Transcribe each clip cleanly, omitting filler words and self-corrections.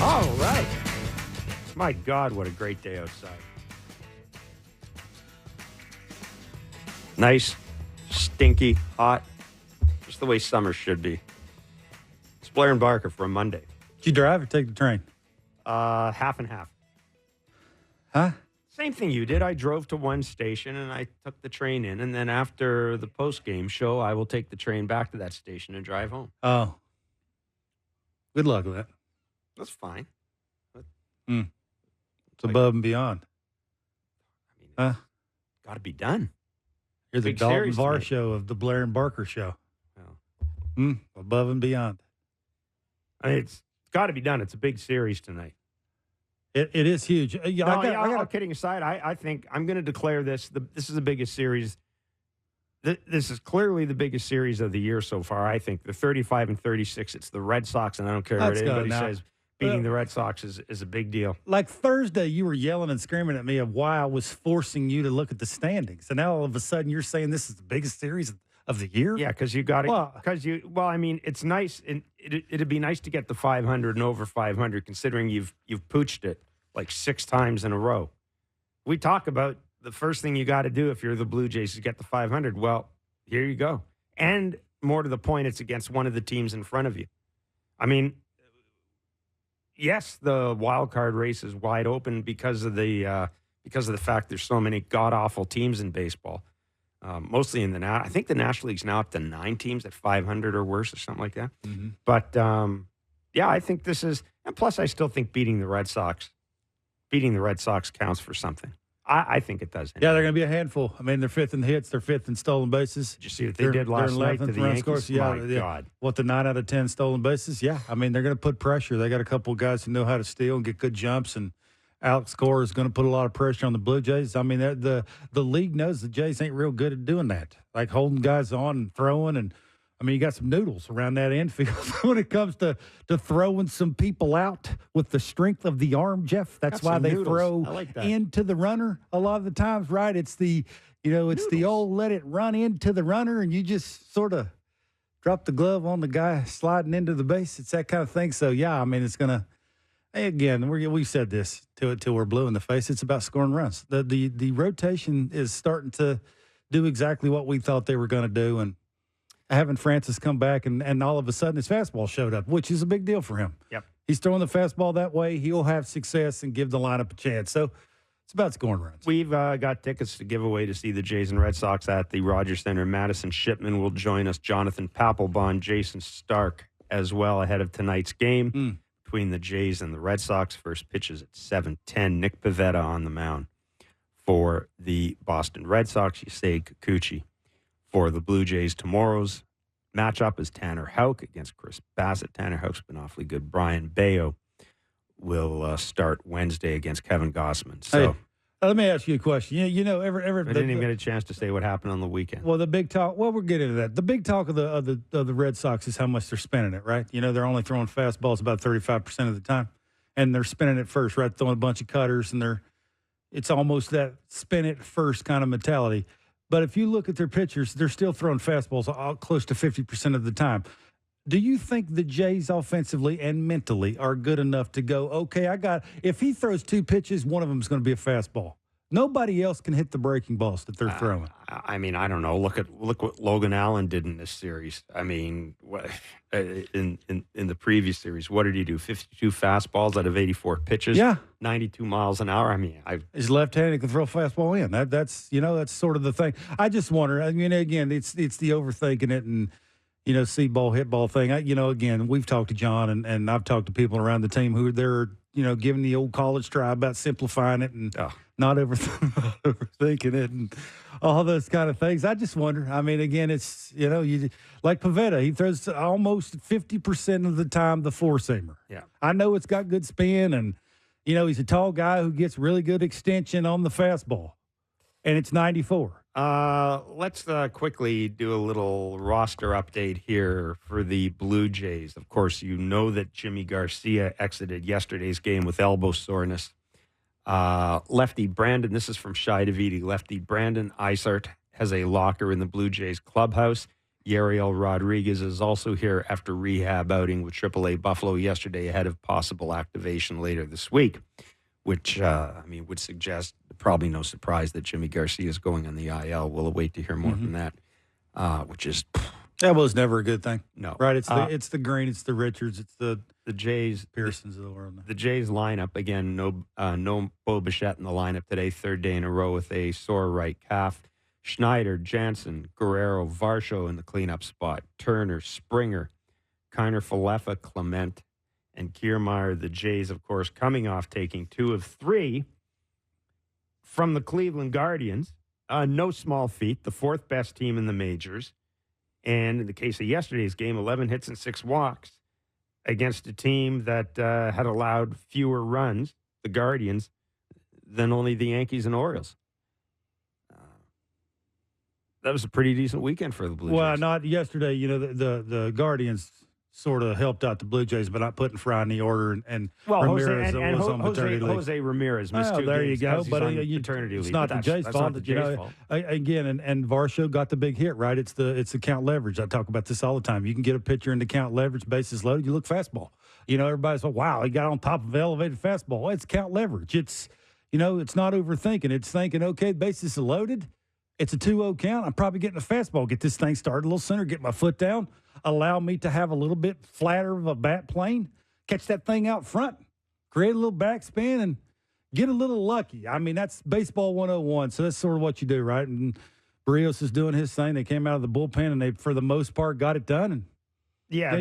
All right. My God, what a great day outside. Nice, stinky, hot. Just the way summer should be. It's Blair and Barker for a Monday. Did you drive or take the train? Half and half. Huh? Same thing you did. I drove to one station and I took the train in. And then after the post-game show, I will take the train back to that station and drive home. Oh. Good luck with that. That's fine. It's above and beyond. I mean, got to be done. You're the Big Dalton series Var tonight. show of the Blair and Barker show. Oh. Above and beyond. I mean, it's got to be done. It's a big series tonight. It is huge. All kidding aside, I think I'm going to declare this. This is the biggest series. This is clearly the biggest series of the year so far. I think the 35 and 36. It's the Red Sox, and I don't care what anybody says. Beating the Red Sox is a big deal. Like Thursday, you were yelling and screaming at me of why I was forcing you to look at the standings, and now all of a sudden you're saying this is the biggest series of the year. Yeah, because you got it. Well, I mean, it's nice, and it'd be nice to get the 500 and over 500, considering you've pooched it like 6 times in a row. We talk about the first thing you got to do if you're the Blue Jays is get the 500. Well, here you go. And more to the point, it's against one of the teams in front of you. I mean, yes, the wild card race is wide open because of the fact there's so many god awful teams in baseball. Mostly in I think the National League's now up to 9 teams at 500 or worse or something like that. Mm-hmm. But yeah, I think this is, and plus I still think beating the Red Sox counts for something. I think it does. Anyway. Yeah, they're going to be a handful. I mean, they're 5th in hits, they're 5th in stolen bases. Did you see what they did last night to the Yankees? Yeah, My God. What, the 9 out of 10 stolen bases? Yeah, I mean, they're going to put pressure. They got a couple of guys who know how to steal and get good jumps, and Alex Cora is going to put a lot of pressure on the Blue Jays. I mean, the league knows the Jays ain't real good at doing that, like holding guys on and throwing. And, I mean, you got some noodles around that infield when it comes to throwing some people out with the strength of the arm, Jeff. That's why they throw into the runner a lot of the times, right? It's the old let it run into the runner, and you just sort of drop the glove on the guy sliding into the base. It's that kind of thing. So, yeah, I mean, it's going to – again, we said this till we're blue in the face. It's about scoring runs. The rotation is starting to do exactly what we thought they were going to do, and having Francis come back and all of a sudden his fastball showed up, which is a big deal for him. Yep. He's throwing the fastball that way. He'll have success and give the lineup a chance. So it's about scoring runs. We've got tickets to give away to see the Jays and Red Sox at the Rogers Center. Madison. Shipman will join us. Jonathan Papelbon, Jayson Stark as well ahead of tonight's game between the Jays and the Red Sox. First pitch is at 7:10. Nick Pivetta on the mound for the Boston Red Sox. Yusei Kikuchi for the Blue Jays. Tomorrow's matchup is Tanner Houck against Chris Bassett. Tanner Houck's been awfully good. Brian Bayo will start Wednesday against Kevin Gossman. So, let me ask you a question. I didn't even get a chance to say what happened on the weekend. Well, the big talk. Well, we'll get into that. The big talk of the Red Sox is how much they're spinning it, right? They're only throwing fastballs about 35% of the time, and they're spinning it first, right? Throwing a bunch of cutters, and it's almost that spin it first kind of mentality. But if you look at their pitchers, they're still throwing fastballs close to 50% of the time. Do you think the Jays offensively and mentally are good enough to go, okay, if he throws 2 pitches, one of them is going to be a fastball. Nobody else can hit the breaking balls that they're throwing. I mean, I don't know. Look what Logan Allen did in this series. I mean, in the previous series, what did he do? 52 fastballs out of 84 pitches. Yeah, 92 miles an hour. I mean, he's left-handed, can throw a fastball in. That's sort of the thing. I just wonder. I mean, again, it's the overthinking it and see ball, hit ball thing. Again, we've talked to John and I've talked to people around the team who they're giving the old college try about simplifying it and not overthinking it and all those kind of things. I just wonder. I mean, again, it's you like Pivetta. He throws almost 50% of the time the four-seamer. Yeah, I know it's got good spin and he's a tall guy who gets really good extension on the fastball, and it's 94. Let's quickly do a little roster update here for the Blue Jays. Of course, that Yimi Garcia exited yesterday's game with elbow soreness. Lefty Brandon, this is from Shai Davidi, lefty Brandon Isart has a locker in the Blue Jays clubhouse. Yariel Rodriguez is also here after rehab outing with AAA Buffalo yesterday ahead of possible activation later this week, which, would suggest probably no surprise that Yimi Garcia is going on the IL. We'll await to hear more from that, which is... That was never a good thing. No. Right? It's the Green, it's the Richards, it's the Jays. Pearsons of the world. The Jays lineup, again, no Bo Bichette in the lineup today, third day in a row with a sore right calf. Schneider, Jansen, Guerrero, Varsho in the cleanup spot. Turner, Springer, Kiner Falefa, Clement, and Kiermaier. The Jays, of course, coming off taking 2 of 3 from the Cleveland Guardians. No small feat, the 4th best team in the majors. And in the case of yesterday's game, 11 hits and 6 walks against a team that had allowed fewer runs, the Guardians, than only the Yankees and Orioles. That was a pretty decent weekend for the Blue Jays. Well, not yesterday. You know, the Guardians sort of helped out the Blue Jays by not putting Fry in the order, and Ramirez was on paternity leave. Jose Ramirez missed 2 there games you go. But paternity it's leave. not the Jays' fault. Again, and Varsho got the big hit, right? It's the count leverage. I talk about this all the time. You can get a pitcher into count leverage, bases loaded, you look fastball. You know, everybody's like, wow, he got on top of elevated fastball. Well, it's count leverage. It's, it's not overthinking. It's thinking, okay, bases are loaded. It's a 2-0 count. I'm probably getting a fastball. Get this thing started a little sooner, get my foot down, allow me to have a little bit flatter of a bat plane, catch that thing out front, create a little backspin, and get a little lucky. I mean, that's baseball 101. So that's sort of what you do, right? And Barrios is doing his thing. They came out of the bullpen, and they, for the most part, got it done. And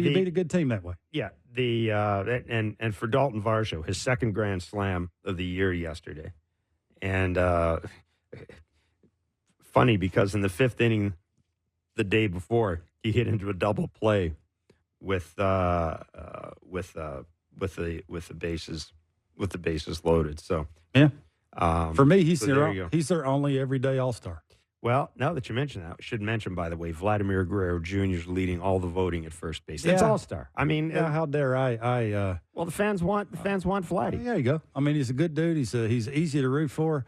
you beat a good team that way. Yeah. And for Dalton Varsho, his 2nd grand slam of the year yesterday. And funny because in the 5th inning the day before, he hit into a double play with the bases loaded. So yeah, for me, he's their only everyday all-star. Well, now that you mention that, I should mention, by the way, Vladimir Guerrero Jr. is leading all the voting at first base. It's all-star. I mean, how dare I? Well, the fans want Vladdy. There you go. I mean, he's a good dude. He's easy to root for.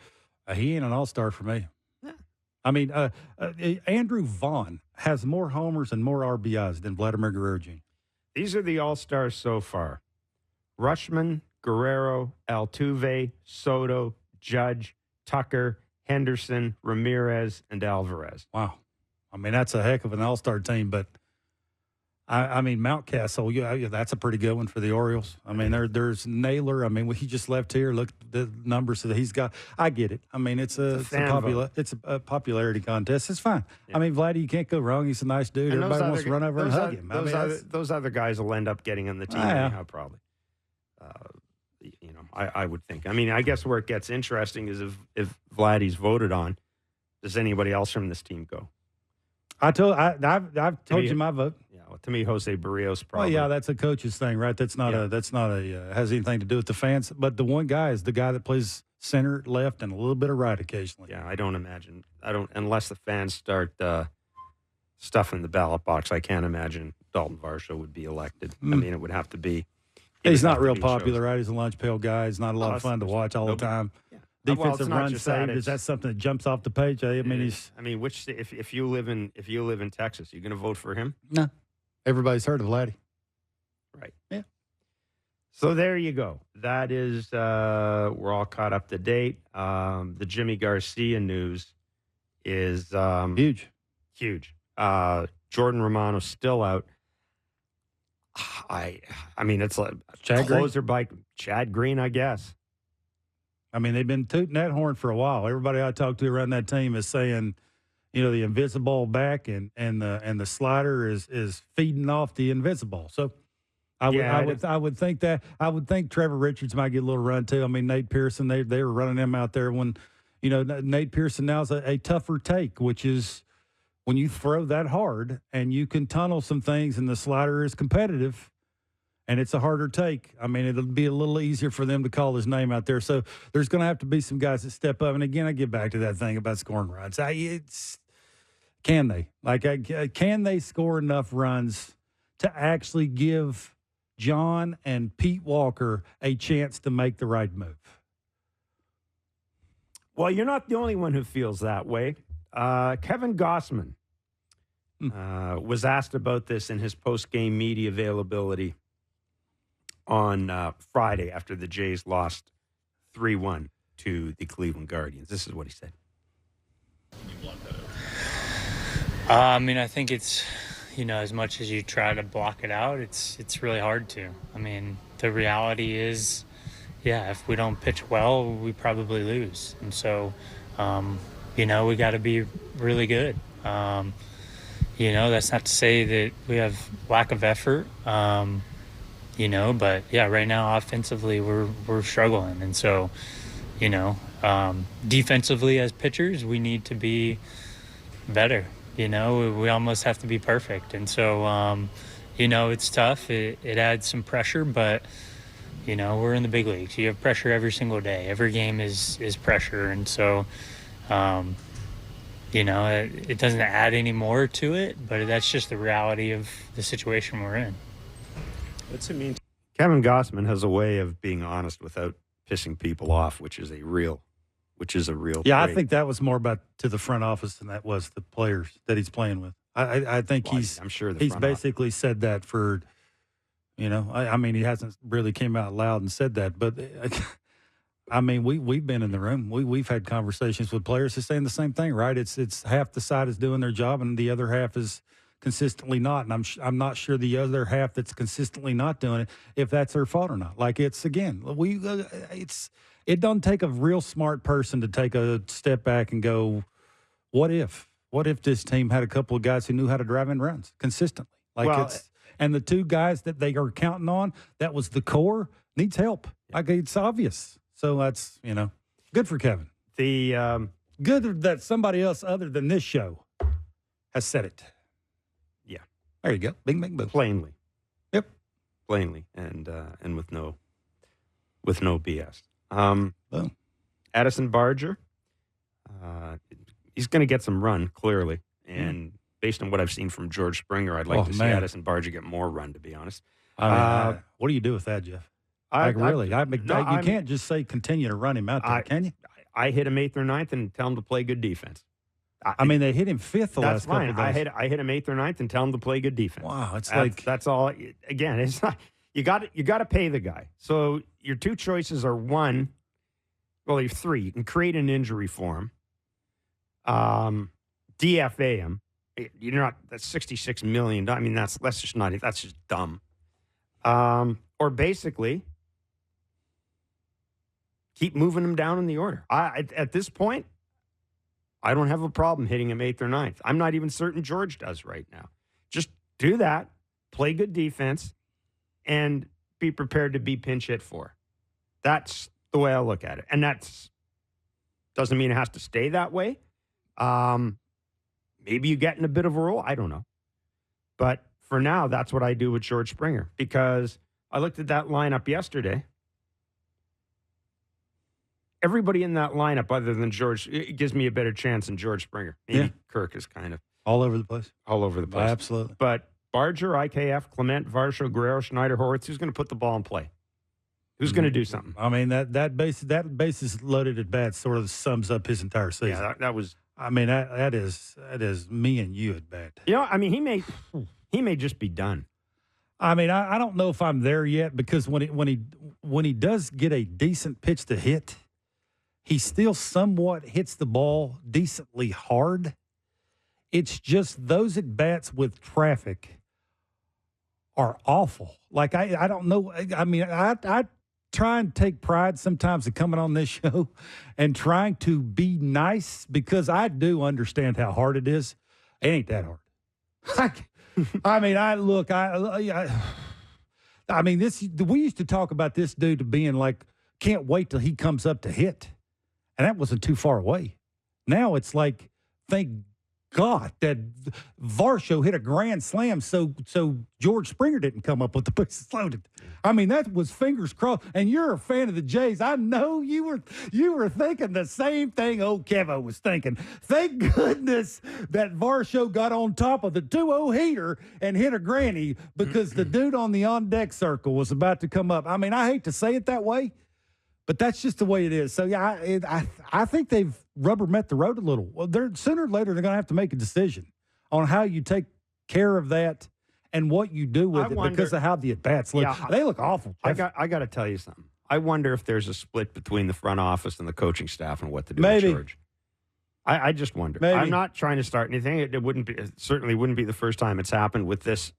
He ain't an all-star for me. Yeah. I mean, Andrew Vaughn has more homers and more RBIs than Vladimir Guerrero Jr. These are the all-stars so far: Rutschman, Guerrero, Altuve, Soto, Judge, Tucker, Henderson, Ramirez, and Alvarez. Wow. I mean, that's a heck of an all-star team, but I mean, Mountcastle, that's a pretty good one for the Orioles. I mean, there's Naylor. I mean, he just left here. Look at the numbers that he's got. I get it. I mean, it's a popularity contest. It's fine. Yeah. I mean, Vladdy, you can't go wrong. He's a nice dude. And everybody wants to run over and hug him. Those other guys will end up getting on the team anyhow, probably. I would think. I mean, I guess where it gets interesting is if Vladdy's voted on, does anybody else from this team go? I've told you my vote. Yeah, well, to me, Jose Barrios probably. Well, yeah, that's a coach's thing, right? That's not has anything to do with the fans. But the one guy is the guy that plays center, left, and a little bit of right occasionally. Yeah, unless the fans start stuffing the ballot box, I can't imagine Dalton Varsho would be elected. I mean, it would have to be. He's not real popular, right? He's a lunch pail guy. He's not a lot of fun to watch all the time. Yeah. Defensive run saved. Is that something that jumps off the page? I mean, if you live in Texas, you going to vote for him? No. Everybody's heard of Vladdy. Right. Yeah. So there you go. That is, we're all caught up to date. The Yimi Garcia news is huge. Huge. Jordan Romano's still out. I mean, it's like closer by Chad Green, I guess. I mean, they've been tooting that horn for a while. Everybody I talk to around that team is saying, the invisible back and the slider is feeding off the invincible. So I would think Trevor Richards might get a little run too. I mean, Nate Pearson, they were running him out there when, Nate Pearson now is a tougher take, which is when you throw that hard and you can tunnel some things and the slider is competitive and it's a harder take. I mean, it'll be a little easier for them to call his name out there. So there's going to have to be some guys that step up. And again, I get back to that thing about scoring runs. Can they score enough runs to actually give John and Pete Walker a chance to make the right move? Well, you're not the only one who feels that way. Kevin Gossman was asked about this in his post-game media availability on Friday after the Jays lost 3-1 to the Cleveland Guardians. This is what he said. I mean, I think it's, as much as you try to block it out, it's really hard to. I mean, the reality is, if we don't pitch well, we probably lose. And so, we got to be really good. That's not to say that we have lack of effort, but right now offensively we're struggling. And so, defensively as pitchers, we need to be better. We almost have to be perfect. And so, it's tough. It adds some pressure, but, we're in the big leagues. You have pressure every single day. Every game is pressure. And so, it doesn't add any more to it, but that's just the reality of the situation we're in. What's it mean? Kevin Gossman has a way of being honest without pissing people off, which is a real Yeah, trait. I think that was more about to the front office than that was the players that he's playing with. I think I'm sure he's basically said that for, I mean, he hasn't really came out loud and said that, but I mean, we've been in the room. We've had conversations with players who's saying the same thing, right? It's half the side is doing their job and the other half is consistently not. And I'm not sure the other half that's consistently not doing it, if that's their fault or not. Like it doesn't take a real smart person to take a step back and go, what if this team had a couple of guys who knew how to drive in runs consistently? And the two guys that they are counting on, that was the core, needs help. Like it's obvious. So that's, good for Kevin. Good that somebody else other than this show has said it. Yeah. There you go. Bing, bing, boom. Plainly. Yep. Plainly. And with no BS. Boom. Addison Barger. He's going to get some run, clearly. And based on what I've seen from George Springer, I'd like to see Addison Barger get more run, to be honest. What do you do with that, Jeff? You can't just say continue to run him out there, can you? I hit him 8th or 9th and tell him to play good defense. I mean, they hit him 5th the last couple of days. I hit him 8th or 9th and tell him to play good defense. Wow, that's all. Again, it's not. You got to pay the guy. So your two choices are one. Well, you're three. You can create an injury for him. DFA him. You're not. That's $66 million. I mean, that's just not. That's just dumb. Or basically keep moving him down in the order. At this point, I don't have a problem hitting him 8th or 9th. I'm not even certain George does right now. Just do that, play good defense, and be prepared to be pinch hit for. That's the way I look at it. And that's doesn't mean it has to stay that way. Maybe you get in a bit of a role. I don't know. But for now, that's what I do with George Springer, because I looked at that lineup yesterday. Everybody in that lineup other than George, it gives me a better chance than George Springer. Maybe Kirk is kind of all over the place. All over the place. Absolutely. But Barger, IKF, Clement, Varsho, Guerrero, Schneider, Horwitz, who's going to put the ball in play? Who's going to do something? I mean, that bases loaded at bat sort of sums up his entire season. Yeah, that was. I mean, that is me and you at bat. I mean, he may just be done. I mean, I don't know if I'm there yet, because when he does get a decent pitch to hit, he still somewhat hits the ball decently hard. It's just those at bats with traffic are awful. Like I don't know. I mean, I try and take pride sometimes in coming on this show and trying to be nice, because I do understand how hard it is. It ain't that hard. I mean, we used to talk about this dude being like, can't wait till he comes up to hit. And that wasn't too far away. Now it's like, thank God that Varsho hit a grand slam so George Springer didn't come up with the bases loaded. I mean, that was fingers crossed. And you're a fan of the Jays. I know you were thinking the same thing old Kevo was thinking. Thank goodness that Varsho got on top of the 2-0 heater and hit a granny, because the dude on the on-deck circle was about to come up. I mean, I hate to say it that way, but that's just the way it is. So, yeah, I think they've rubber met the road a little. Well, sooner or later, they're going to have to make a decision on how you take care of that and what you do with it because of how the at-bats look. Yeah, they look awful. I got to tell you something. I wonder if there's a split between the front office and the coaching staff and what to do Maybe. with George. I just wonder. Maybe. I'm not trying to start anything. It certainly wouldn't be the first time it's happened with this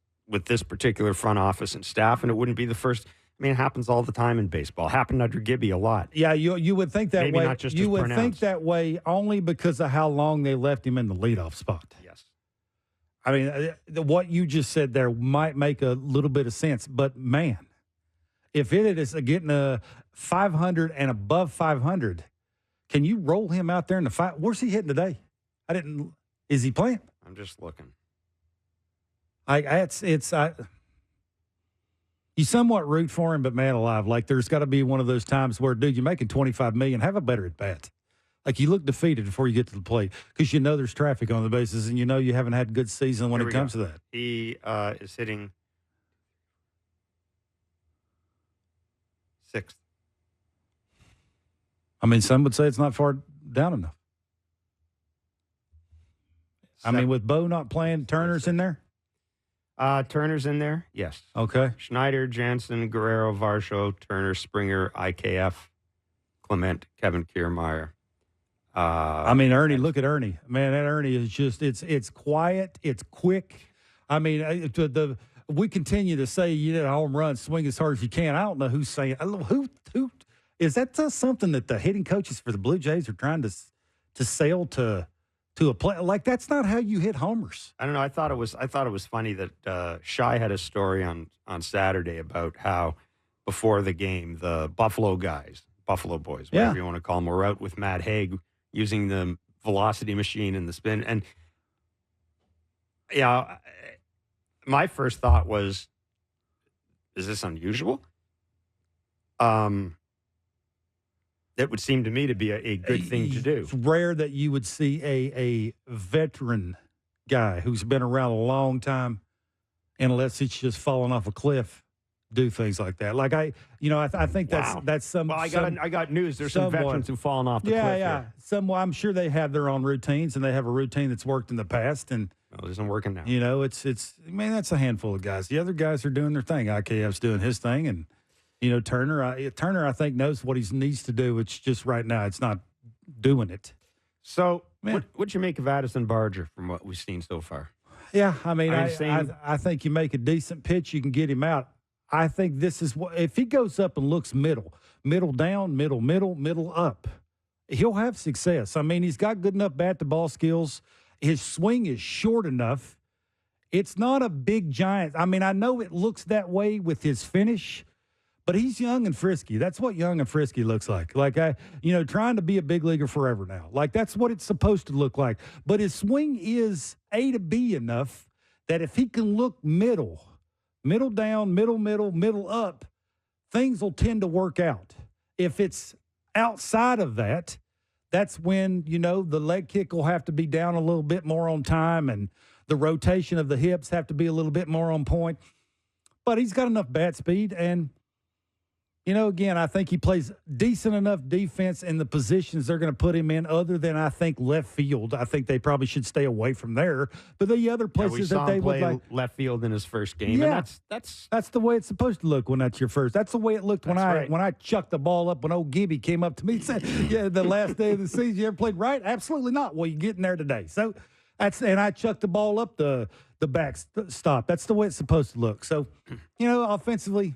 particular front office and staff, and it wouldn't be the first. I mean, it happens all the time in baseball. It happened under Gibby a lot. Yeah, you would think that Maybe way. not just you as would pronounced. think that way only because of how long they left him in the leadoff spot. Yes. I mean, what you just said there might make a little bit of sense, but man, if it is getting a 500 and above 500, can you roll him out there in the fight? Where's he hitting today? Is he playing? I'm just looking. You somewhat root for him, but man alive, like there's got to be one of those times where, dude, you're making $25 million, have a better at bat. Like you look defeated before you get to the plate because you know there's traffic on the bases and you know you haven't had a good season when it comes to that. He is hitting 6th. I mean, some would say it's not far down enough. I mean, with Bo not playing, Turner's in there? Turner's in there, yes. Okay. Schneider, Jansen, Guerrero, Varsho, Turner, Springer, IKF, Clement, Kevin Kiermaier. I mean, Ernie, look at Ernie. Man, that Ernie is just, it's quiet, it's quick. I mean, we continue to say you need a home run, swing as hard as you can. I don't know who's saying, who is that something that the hitting coaches for the Blue Jays are trying to sell to a play? Like, that's not how you hit homers. I don't know. I thought it was funny that Shai had a story on Saturday about how before the game, the Buffalo guys, Buffalo boys, whatever you want to call them, were out with Matt Haig using the velocity machine and the spin. And yeah, my first thought was, is this unusual? That would seem to me to be a good thing to do. It's rare that you would see a veteran guy who's been around a long time, unless it's just falling off a cliff, do things like that. Like I think that's some. Well, I got news. There's some veterans who've fallen off the cliff. Yeah. I'm sure they have their own routines, and they have a routine that's worked in the past, and it isn't working now. You know, it's. I mean, that's a handful of guys. The other guys are doing their thing. IKF's doing his thing, and Turner. I think knows what he needs to do. It's just right now, it's not doing it. So, what'd you make of Addison Barger from what we've seen so far? Yeah, I mean, I think you make a decent pitch, you can get him out. I think this is what, if he goes up and looks middle down, middle up, he'll have success. I mean, he's got good enough bat-to-ball skills. His swing is short enough. It's not a big giant. I mean, I know it looks that way with his finish, but he's young and frisky. That's what young and frisky looks like. Like, trying to be a big leaguer forever now. Like, that's what it's supposed to look like. But his swing is A to B enough that if he can look middle down, middle up, things will tend to work out. If it's outside of that, that's when, the leg kick will have to be down a little bit more on time and the rotation of the hips have to be a little bit more on point. But he's got enough bat speed and, again, I think he plays decent enough defense in the positions they're going to put him in, other than, I think, left field. I think they probably should stay away from there. But the other places that they would like left field in his first game. Yeah, and that's the way it's supposed to look when that's your first. That's the way it looked when I chucked the ball up when old Gibby came up to me and said, "Yeah, the last day of the season, you ever played right?" Absolutely not. Well, you're getting there today. So and I chucked the ball up the backstop. That's the way it's supposed to look. So, offensively,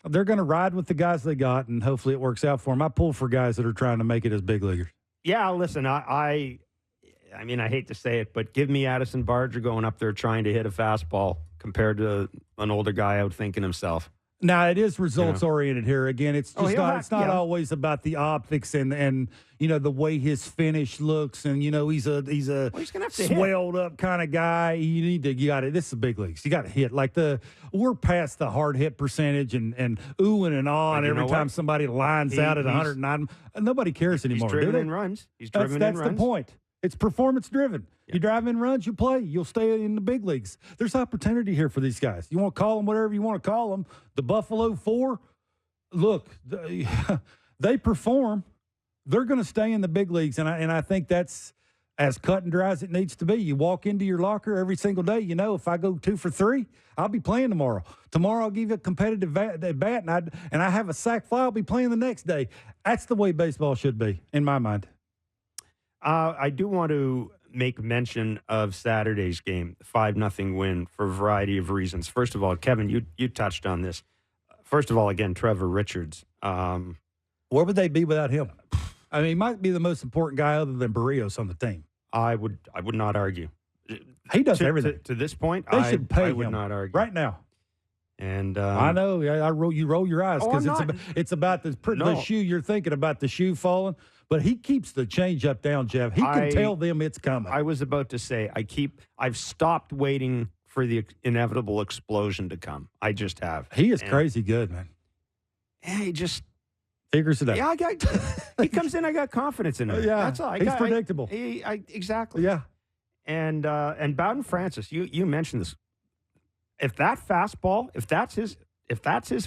they're going to ride with the guys they got, and hopefully it works out for them. I pull for guys that are trying to make it as big leaguers. Yeah, listen, I mean, I hate to say it, but give me Addison Barger going up there trying to hit a fastball compared to an older guy outthinking himself. Now, it is results-oriented here. Again, it's just it's not always about the optics and the way his finish looks. And, he's a swelled-up kind of guy. You got it. This is the big leagues. You got to hit. Like, we're past the hard hit percentage and oohing and ahhing every time somebody lines out at 109. Nobody cares anymore, He's driven in runs. That's the point. It's performance-driven. You drive in runs, you play. You'll stay in the big leagues. There's opportunity here for these guys. You want to call them whatever you want to call them. The Buffalo 4, look, they perform. They're going to stay in the big leagues, and I think that's as cut and dry as it needs to be. You walk into your locker every single day, if I go 2 for 3, I'll be playing tomorrow. Tomorrow I'll give you a competitive bat and I have a sac fly, I'll be playing the next day. That's the way baseball should be, in my mind. I do want to make mention of Saturday's game, the 5-0 win, for a variety of reasons. First of all, Kevin, you touched on this. First of all, again, Trevor Richards. Where would they be without him? I mean, he might be the most important guy other than Barrios on the team. I would not argue. He does everything. To this point, they should pay I him would not argue. right now. And I know you roll your eyes because it's about the shoe. You're thinking about the shoe falling, but he keeps the change up down, Jeff. He can tell them it's coming. I was about to say I've stopped waiting for the inevitable explosion to come. I just have. He is crazy good, man. Yeah, he just figures it out. Yeah, he comes in. I got confidence in him. Yeah, that's all. He's predictable. Exactly. Yeah. And Bowden Francis, you mentioned this. If that's his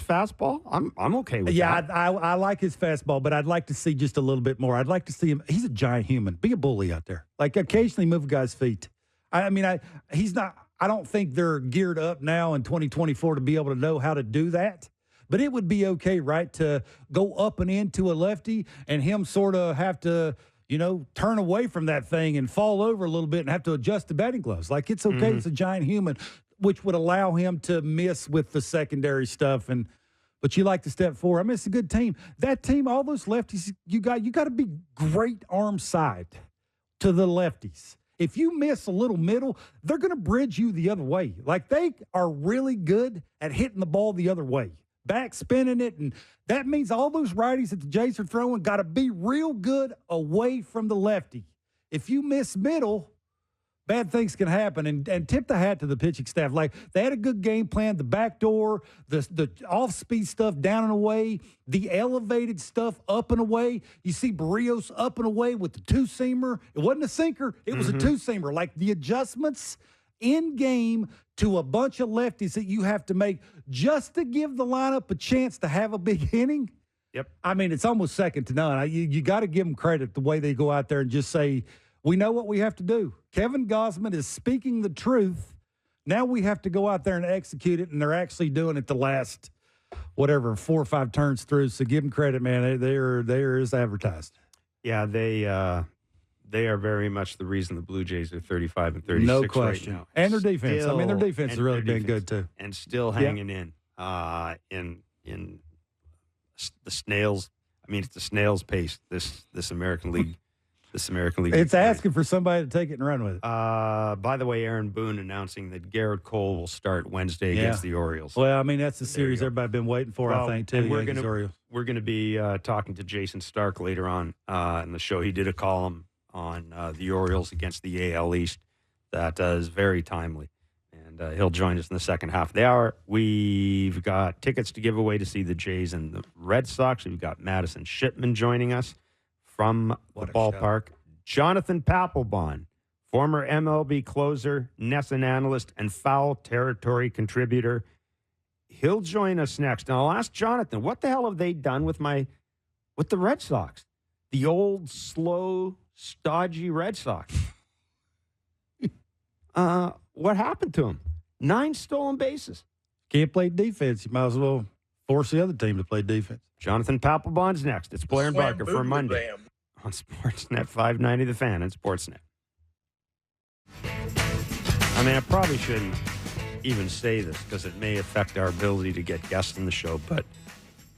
fastball, I'm okay with that. Yeah, I like his fastball, but I'd like to see just a little bit more. I'd like to see him. He's a giant human. Be a bully out there. Like occasionally move a guy's feet. He's not. I don't think they're geared up now in 2024 to be able to know how to do that. But it would be okay, right, to go up and into a lefty and him sort of have to, turn away from that thing and fall over a little bit and have to adjust the batting gloves. Like, it's okay. Mm-hmm. It's a giant human, which would allow him to miss with the secondary stuff. But you like to step forward. I mean, it's a good team. That team, all those lefties, you got to be great arm side to the lefties. If you miss a little middle, they're going to bridge you the other way. Like, they are really good at hitting the ball the other way. Back spinning it, and that means all those righties that the Jays are throwing got to be real good away from the lefty. If you miss middle, bad things can happen. And tip the hat to the pitching staff. Like, they had a good game plan, the back door, the off-speed stuff down and away, the elevated stuff up and away. You see Barrios up and away with the two-seamer. It wasn't a sinker. It was a two-seamer. Like, the adjustments in game to a bunch of lefties that you have to make just to give the lineup a chance to have a big inning. Yep. I mean, it's almost second to none. You got to give them credit the way they go out there and just say, we know what we have to do. Kevin Gausman is speaking the truth. Now we have to go out there and execute it, and they're actually doing it the last, 4 or 5 turns through. So give them credit, man. They're as advertised. Yeah, they are very much the reason the Blue Jays are 35 and 36 no question. right now. And their defense. Their defense has really been good too. And still hanging in the snails. I mean, it's the snail's pace. This American League. It's asking for somebody to take it and run with it. By the way, Aaron Boone announcing that Garrett Cole will start Wednesday against the Orioles. Well, I mean, that's the series everybody's been waiting for, I think, too. We're going to be talking to Jayson Stark later on in the show. He did a column on the Orioles against the AL East that is very timely. And he'll join us in the second half of the hour. We've got tickets to give away to see the Jays and the Red Sox. We've got Madison Shipman joining us from the ballpark. Jonathan Papelbon, former MLB closer, NESN analyst, and foul territory contributor. He'll join us next. Now, I'll ask Jonathan, what the hell have they done with the Red Sox? The old, slow, stodgy Red Sox. What happened to him? 9 stolen bases. Can't play defense. You might as well force the other team to play defense. Jonathan Papelbon's next. It's Blair and Barker for Monday on Sportsnet 590 The Fan and Sportsnet. I mean, I probably shouldn't even say this because it may affect our ability to get guests on the show, but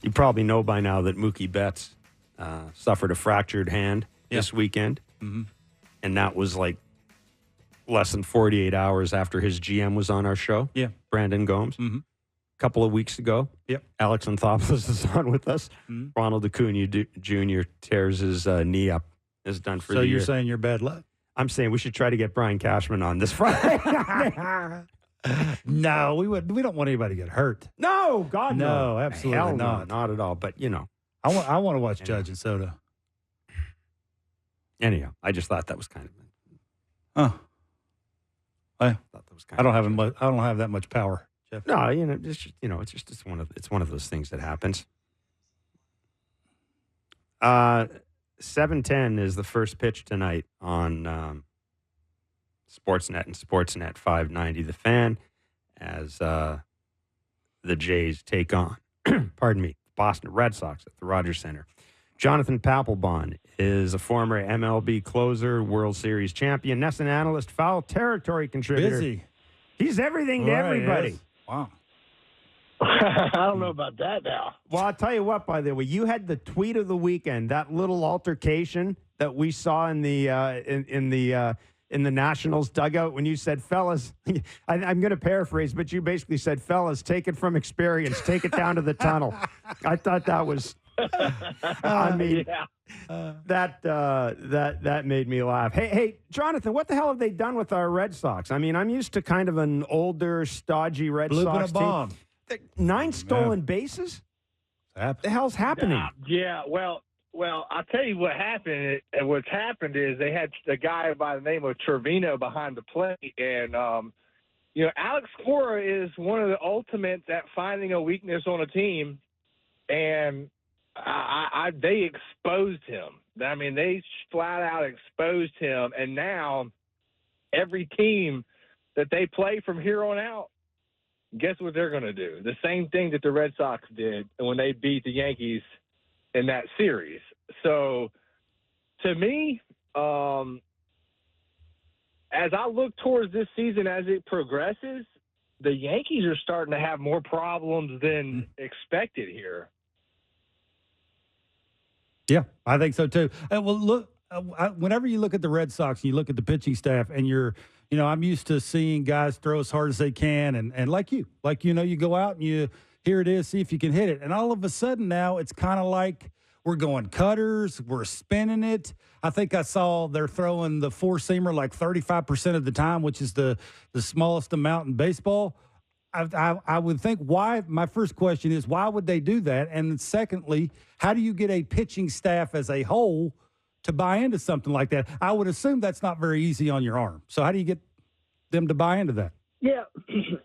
you probably know by now that Mookie Betts suffered a fractured hand this weekend. Mm-hmm. And that was like less than 48 hours after his GM was on our show. Yeah. Brandon Gomes. Mm-hmm. A couple of weeks ago. Yep. Alex Anthopoulos is on with us. Mm-hmm. Ronald Acuna Jr. tears his knee up. Is done for the year. So you're saying you're bad luck? I'm saying we should try to get Brian Cashman on this Friday. No, we don't want anybody to get hurt. No, God, no. No, absolutely Hell not. No, not at all. But, I want to watch Judge and Soto. Anyhow, I just thought that was kind of. I thought that was kind I don't have that much power, Jeff. No, it's one of those things that happens. 7:10 is the first pitch tonight on Sportsnet and Sportsnet 590 The Fan as the Jays take on, pardon me, the Boston Red Sox at the Rogers Center. Jonathan Papelbon is a former MLB closer, World Series champion, NESN analyst, foul territory contributor. Busy. He's everything to everybody. Yes. Wow. I don't know about that now. Well, I'll tell you what, by the way, you had the tweet of the weekend, that little altercation that we saw in the Nationals dugout when you said, fellas, I'm going to paraphrase, but you basically said, fellas, take it from experience, take it down to the tunnel. I thought that was, I mean, that made me laugh. Hey, Jonathan, what the hell have they done with our Red Sox? I mean, I'm used to kind of an older, stodgy Red Sox team. 9 stolen bases? What the hell's happening? Yeah, well, I'll tell you what happened. What's happened is they had a guy by the name of Trevino behind the plate, and Alex Cora is one of the ultimates at finding a weakness on a team, and they exposed him. I mean, they flat out exposed him, and now every team that they play from here on out, guess what they're going to do? The same thing that the Red Sox did when they beat the Yankees in that series. So, to me, as I look towards this season as it progresses, the Yankees are starting to have more problems than expected here. Yeah, I think so too. Well, look, whenever you look at the Red Sox and you look at the pitching staff, and I'm used to seeing guys throw as hard as they can, and like you go out and here it is, see if you can hit it, and all of a sudden now it's kind of like we're going cutters, we're spinning it. I think I saw they're throwing the four-seamer like 35% of the time, which is the smallest amount in baseball. I would think why. My first question is, why would they do that? And secondly, how do you get a pitching staff as a whole to buy into something like that? I would assume that's not very easy on your arm. So how do you get them to buy into that? Yeah,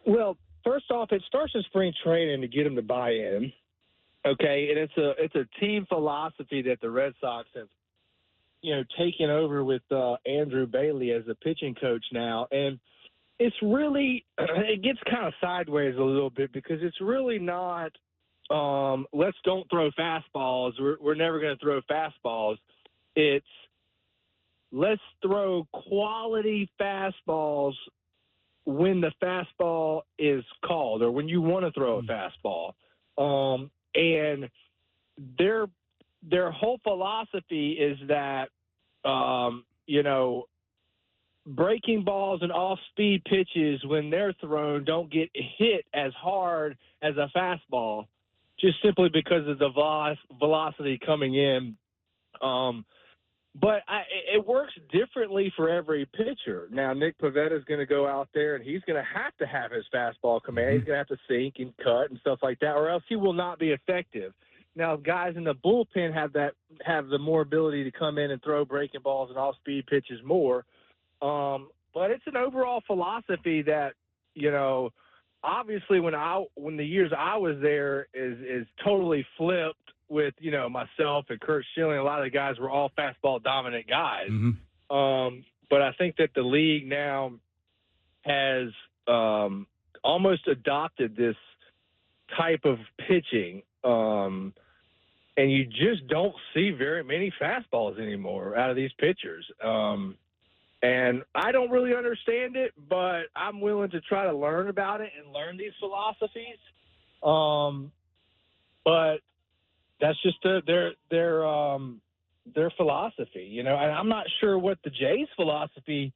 well, first off, it starts in spring training to get them to buy in. Okay, and it's a team philosophy that the Red Sox have, taken over with Andrew Bailey as the pitching coach now, and it's really it gets kind of sideways a little bit because it's really not let's don't throw fastballs. We're never going to throw fastballs. It's let's throw quality fastballs when the fastball is called or when you want to throw a fastball. And their whole philosophy is that, breaking balls and off-speed pitches when they're thrown don't get hit as hard as a fastball just simply because of the velocity coming in. But it works differently for every pitcher. Now, Nick Pivetta is going to go out there, and he's going to have his fastball command. He's going to have to sink and cut and stuff like that, or else he will not be effective. Now, guys in the bullpen have the more ability to come in and throw breaking balls and off-speed pitches more. But it's an overall philosophy that, obviously when the years I was there is totally flipped with, myself and Kurt Schilling. A lot of the guys were all fastball dominant guys. Mm-hmm. But I think that the league now has almost adopted this type of pitching. And you just don't see very many fastballs anymore out of these pitchers. And I don't really understand it, but I'm willing to try to learn about it and learn these philosophies. But that's just their philosophy, and I'm not sure what the Jays' philosophy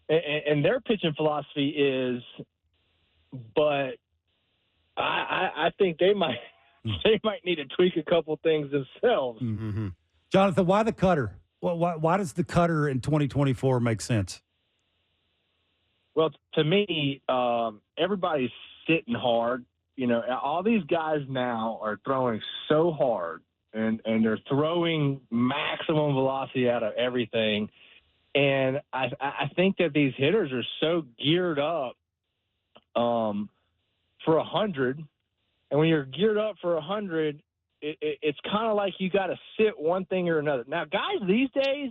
and their pitching philosophy is, but I think they might need to tweak a couple things themselves. Mm-hmm. Jonathan, why the cutter? Why does the cutter in 2024 make sense? Well, to me, everybody's sitting hard. All these guys now are throwing so hard, and they're throwing maximum velocity out of everything. And I think that these hitters are so geared up for 100. And when you're geared up for 100, it's kind of like you got to sit one thing or another. Now, guys these days,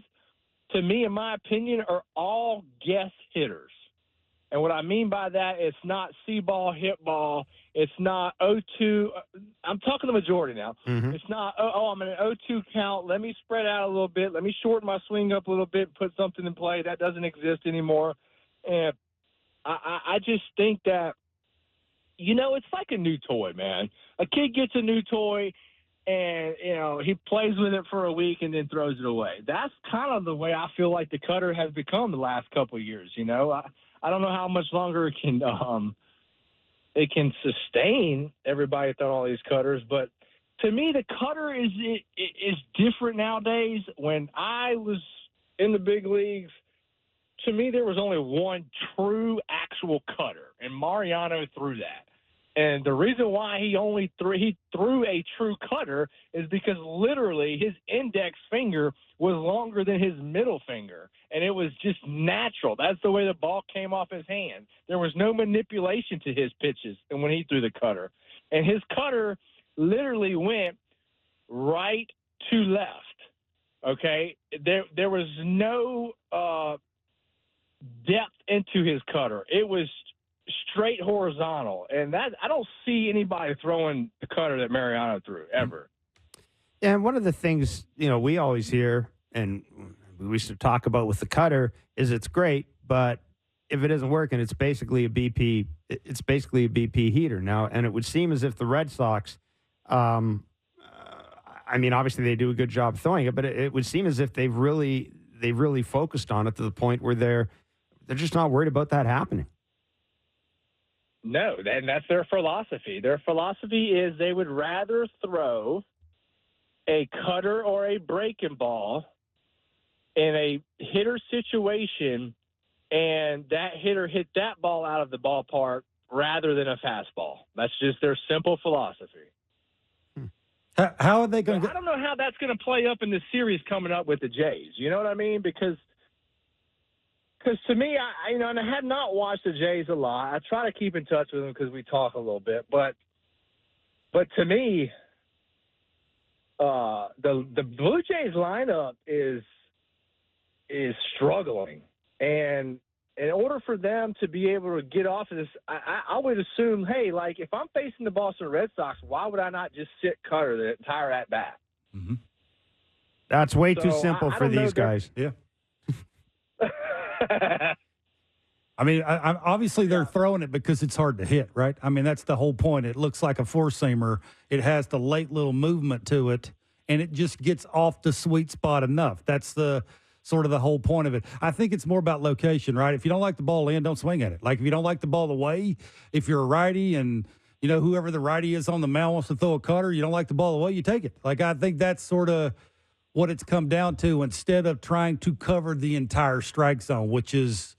to me, in my opinion, are all guess hitters. And what I mean by that, it's not see ball, hit ball. It's not 0-2. I'm talking the majority now. Mm-hmm. It's not, I'm in an 0-2 count. Let me spread out a little bit. Let me shorten my swing up a little bit, put something in play. That doesn't exist anymore. And I just think that, it's like a new toy, man. A kid gets a new toy, and, he plays with it for a week and then throws it away. That's kind of the way I feel like the cutter has become the last couple of years, I don't know how much longer it can sustain everybody throwing all these cutters, but to me, the cutter is different nowadays. When I was in the big leagues, to me, there was only one true actual cutter, and Mariano threw that. And the reason why he threw a true cutter is because literally his index finger was longer than his middle finger, and it was just natural. That's the way the ball came off his hand. There was no manipulation to his pitches and when he threw the cutter. And his cutter literally went right to left, okay? There was no depth into his cutter. It was straight horizontal, and that I don't see anybody throwing the cutter that Mariano threw ever. And one of the things, we always hear and we used to talk about with the cutter is it's great, but if it isn't working, it's basically a BP. It's basically a BP heater now. And it would seem as if the Red Sox, obviously they do a good job throwing it, but it would seem as if they've really focused on it to the point where they're just not worried about that happening. No, and that's their philosophy. Their philosophy is they would rather throw a cutter or a breaking ball in a hitter situation and that hitter hit that ball out of the ballpark rather than a fastball. That's just their simple philosophy. How are they going to I don't know how that's going to play up in the series coming up with the Jays. You know what I mean? Because to me, I had not watched the Jays a lot. I try to keep in touch with them because we talk a little bit. But to me, the Blue Jays lineup is struggling, and in order for them to be able to get off of this, I would assume, hey, like if I'm facing the Boston Red Sox, why would I not just sit cutter the entire at bat? Mm-hmm. That's way too simple for these guys. Yeah. Obviously they're throwing it because it's hard to hit, right? That's the whole point. It looks like a four-seamer. It has the late little movement to it, and it just gets off the sweet spot enough. That's the sort of the whole point of it. I think it's more about location, right? If you don't like the ball in, don't swing at it. Like if you don't like the ball away, if you're a righty and, whoever the righty is on the mound wants to throw a cutter, you don't like the ball away, you take it. Like I think that's sort of what it's come down to instead of trying to cover the entire strike zone, which is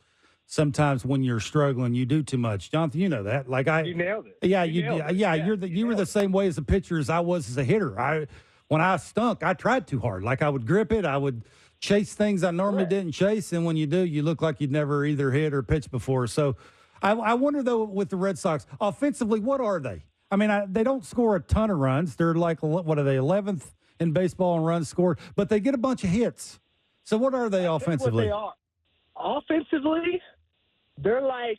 sometimes when you're struggling, you do too much. Jonathan, you know that. You nailed it. Yeah, you were the same way as a pitcher as I was as a hitter. When I stunk, I tried too hard. Like I would grip it, I would chase things I normally didn't chase, and when you do, you look like you'd never either hit or pitched before. So I wonder, though, with the Red Sox, offensively, what are they? They don't score a ton of runs. They're like, what are they, 11th in baseball in runs scored? But they get a bunch of hits. So what are they offensively? What they are. Offensively, they're like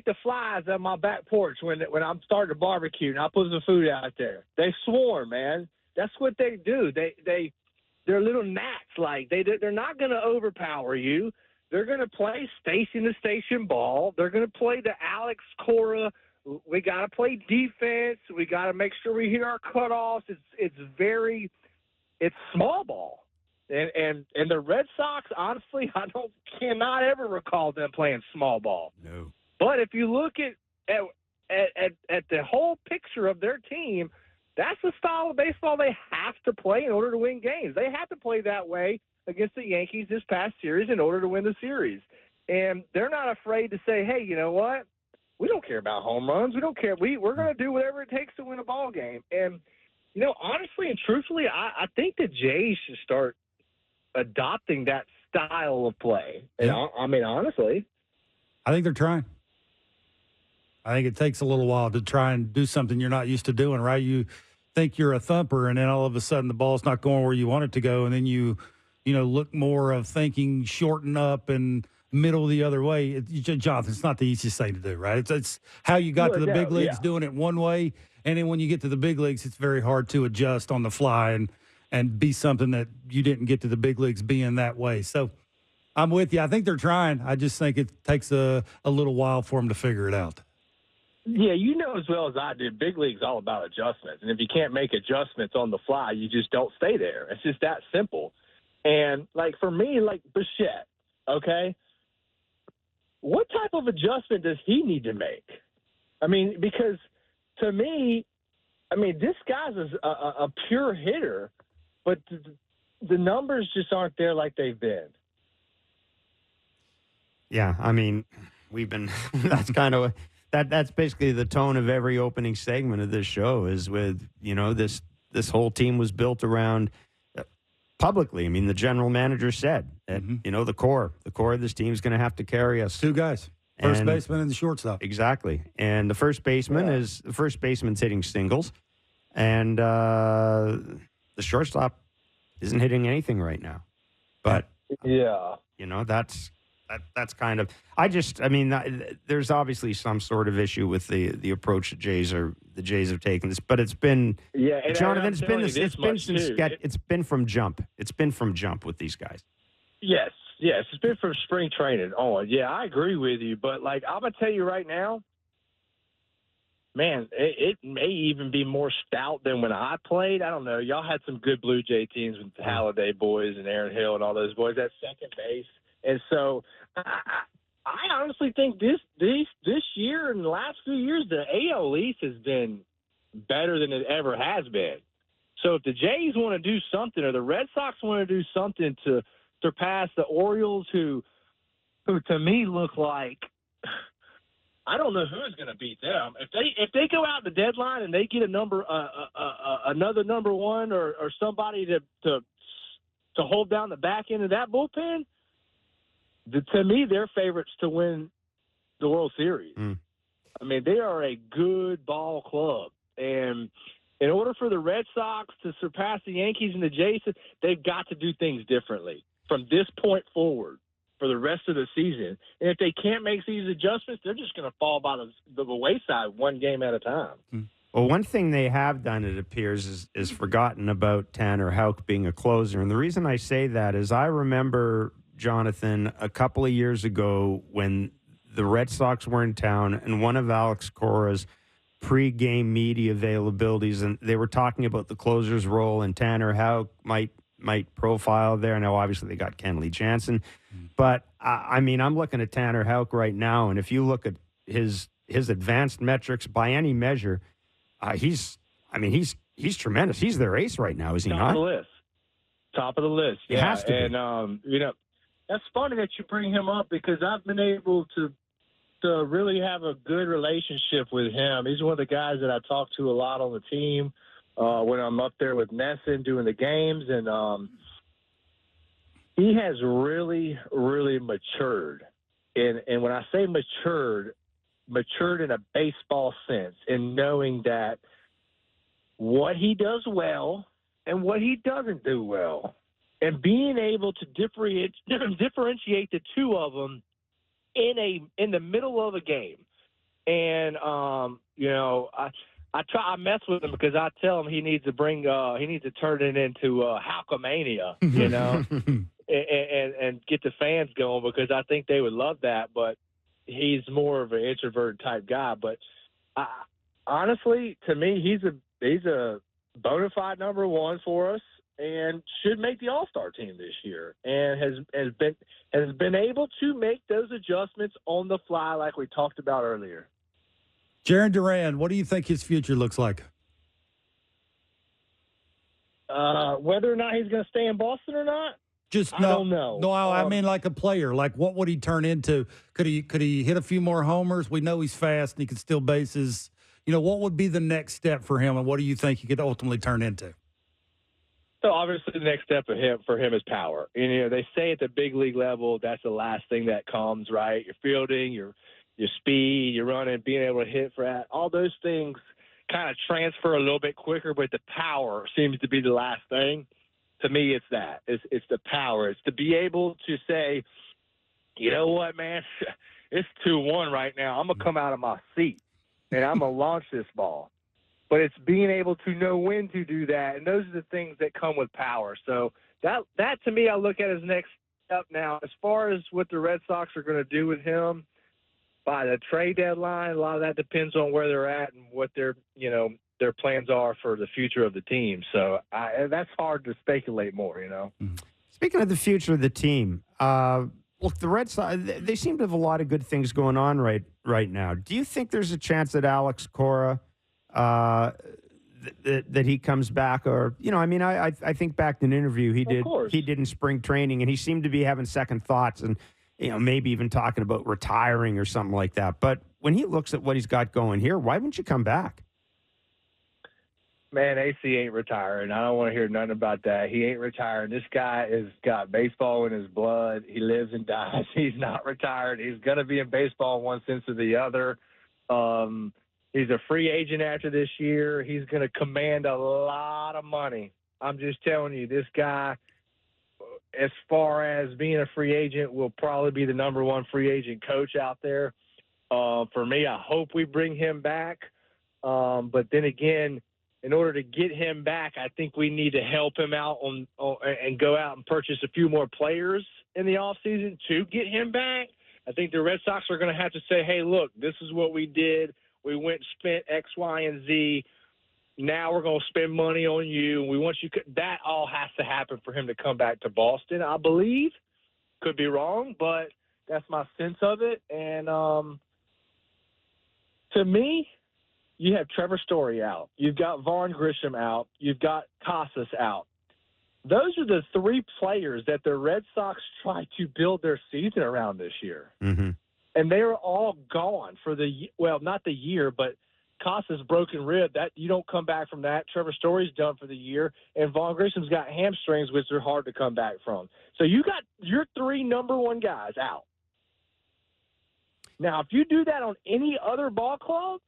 the flies on my back porch when I'm starting to barbecue and I put some food out there. They swarm, man. That's what they do. They're little gnats. Like they're not going to overpower you. They're going to play station to station ball. They're going to play the Alex Cora. We got to play defense. We got to make sure we hit our cutoffs. It's small ball. And the Red Sox, honestly, I cannot ever recall them playing small ball. No. But if you look at the whole picture of their team, that's the style of baseball they have to play in order to win games. They have to play that way against the Yankees this past series in order to win the series. And they're not afraid to say, hey, you know what? We don't care about home runs. We don't care. We're going to do whatever it takes to win a ball game. And, honestly and truthfully, I think the Jays should start adopting that style of play. And honestly. I think they're trying. I think it takes a little while to try and do something you're not used to doing, right? You think you're a thumper, and then all of a sudden the ball's not going where you want it to go, and then you look more of thinking shorten up and middle the other way. Jonathan, it's not the easiest thing to do, right? It's how you got to the big leagues doing it one way, and then when you get to the big leagues, it's very hard to adjust on the fly and be something that you didn't get to the big leagues being that way. So I'm with you. I think they're trying. I just think it takes a little while for them to figure it out. Yeah, you know as well as I do, big league's all about adjustments. And if you can't make adjustments on the fly, you just don't stay there. It's just that simple. And, like, for me, like Bichette, okay, what type of adjustment does he need to make? I mean, because to me, I mean, this guy's a pure hitter, but the numbers just aren't there like they've been. Yeah, I mean, we've been – that's kind of – that's basically the tone of every opening segment of this show is with, this whole team was built around publicly. I mean, the general manager said that, the core of this team is going to have to carry us. Two guys, first baseman and the shortstop. Exactly. And the first baseman's hitting singles, and the shortstop isn't hitting anything right now. But, that's kind of there's obviously some sort of issue with the approach the Jays have taken this, but it's been Jonathan, it's been from jump. It's been from jump with these guys. Yes, it's been from spring training on. Yeah, I agree with you, but like I'm gonna tell you right now, man, it may even be more stout than when I played. I don't know. Y'all had some good Blue Jay teams with the Halliday boys and Aaron Hill and all those boys at second base. And so I honestly think this year and the last few years, the AL East has been better than it ever has been. So if the Jays want to do something or the Red Sox want to do something to surpass the Orioles, who to me look like I don't know who's going to beat them. If they go out the deadline and they get another number one or somebody to hold down the back end of that bullpen. To me, they're favorites to win the World Series. I mean, they are a good ball club. And in order for the Red Sox to surpass the Yankees and the Jays, they've got to do things differently from this point forward for the rest of the season. And if they can't make these adjustments, they're just going to fall by the wayside one game at a time. Well, one thing they have done, it appears, is forgotten about Tanner Houck being a closer. And the reason I say that is I remember – Jonathan, a couple of years ago when the Red Sox were in town and one of Alex Cora's pre-game media availabilities, and they were talking about the closer's role and Tanner Houck might profile there. Now, obviously, they got Kenley Jansen. But, I'm looking at Tanner Houck right now, and if you look at his advanced metrics by any measure, he's tremendous. He's their ace right now, is he not? Top of the list. Yeah. He has to be. And, that's funny that you bring him up because I've been able to really have a good relationship with him. He's one of the guys that I talk to a lot on the team when I'm up there with Madison doing the games. And he has really, really matured. And when I say matured in a baseball sense, in knowing that what he does well and what he doesn't do well. And being able to differentiate the two of them in the middle of a game, and I mess with him because I tell him he needs to turn it into Houkamania, and get the fans going because I think they would love that. But he's more of an introvert type guy. But honestly, to me, he's a bona fide number one for us. And should make the All-Star team this year, and has been able to make those adjustments on the fly, like we talked about earlier. Jarren Duran, what do you think his future looks like? Whether or not he's going to stay in Boston or not, I don't know. No, I mean like a player. Like what would he turn into? Could he hit a few more homers? We know he's fast and he can steal bases. What would be the next step for him, and what do you think he could ultimately turn into? So obviously the next step for him is power. And, they say at the big league level, that's the last thing that comes, right? Your fielding, your your speed, your running, being able to hit for that, all those things kind of transfer a little bit quicker, but the power seems to be the last thing. To me, it's that. It's the power. It's to be able to say, you know what, man, it's 2-1 right now. I'm going to come out of my seat, and I'm going to launch this ball. But it's being able to know when to do that, and those are the things that come with power. So that to me, I look at as next step now. As far as what the Red Sox are going to do with him by the trade deadline, a lot of that depends on where they're at and what their plans are for the future of the team. So that's hard to speculate more, Speaking of the future of the team, look, the Red Sox, they seem to have a lot of good things going on right now. Do you think there's a chance that Alex Cora, that he comes back? Or, I think back to an interview he did in spring training, and he seemed to be having second thoughts and, maybe even talking about retiring or something like that. But when he looks at what he's got going here, why wouldn't you come back? Man, AC ain't retiring. I don't want to hear nothing about that. He ain't retiring. This guy has got baseball in his blood. He lives and dies. He's not retired. He's going to be in baseball in one sense or the other. He's a free agent after this year. He's going to command a lot of money. I'm just telling you, this guy, as far as being a free agent, will probably be the number one free agent coach out there. For me, I hope we bring him back. But then again, in order to get him back, I think we need to help him out and go out and purchase a few more players in the offseason to get him back. I think the Red Sox are going to have to say, hey, look, this is what we did. We went and spent X, Y, and Z. Now we're going to spend money on you. We want you. That all has to happen for him to come back to Boston, I believe. Could be wrong, but that's my sense of it. And to me, you have Trevor Story out. You've got Vaughn Grisham out. You've got Casas out. Those are the three players that the Red Sox tried to build their season around this year. Mm-hmm. And they were all gone for not the year, but Casas broken rib. That you don't come back from that. Trevor Story's done for the year, and Vaughn Grisham's got hamstrings, which are hard to come back from. So you got your three number one guys out. Now, if you do that on any other ball club,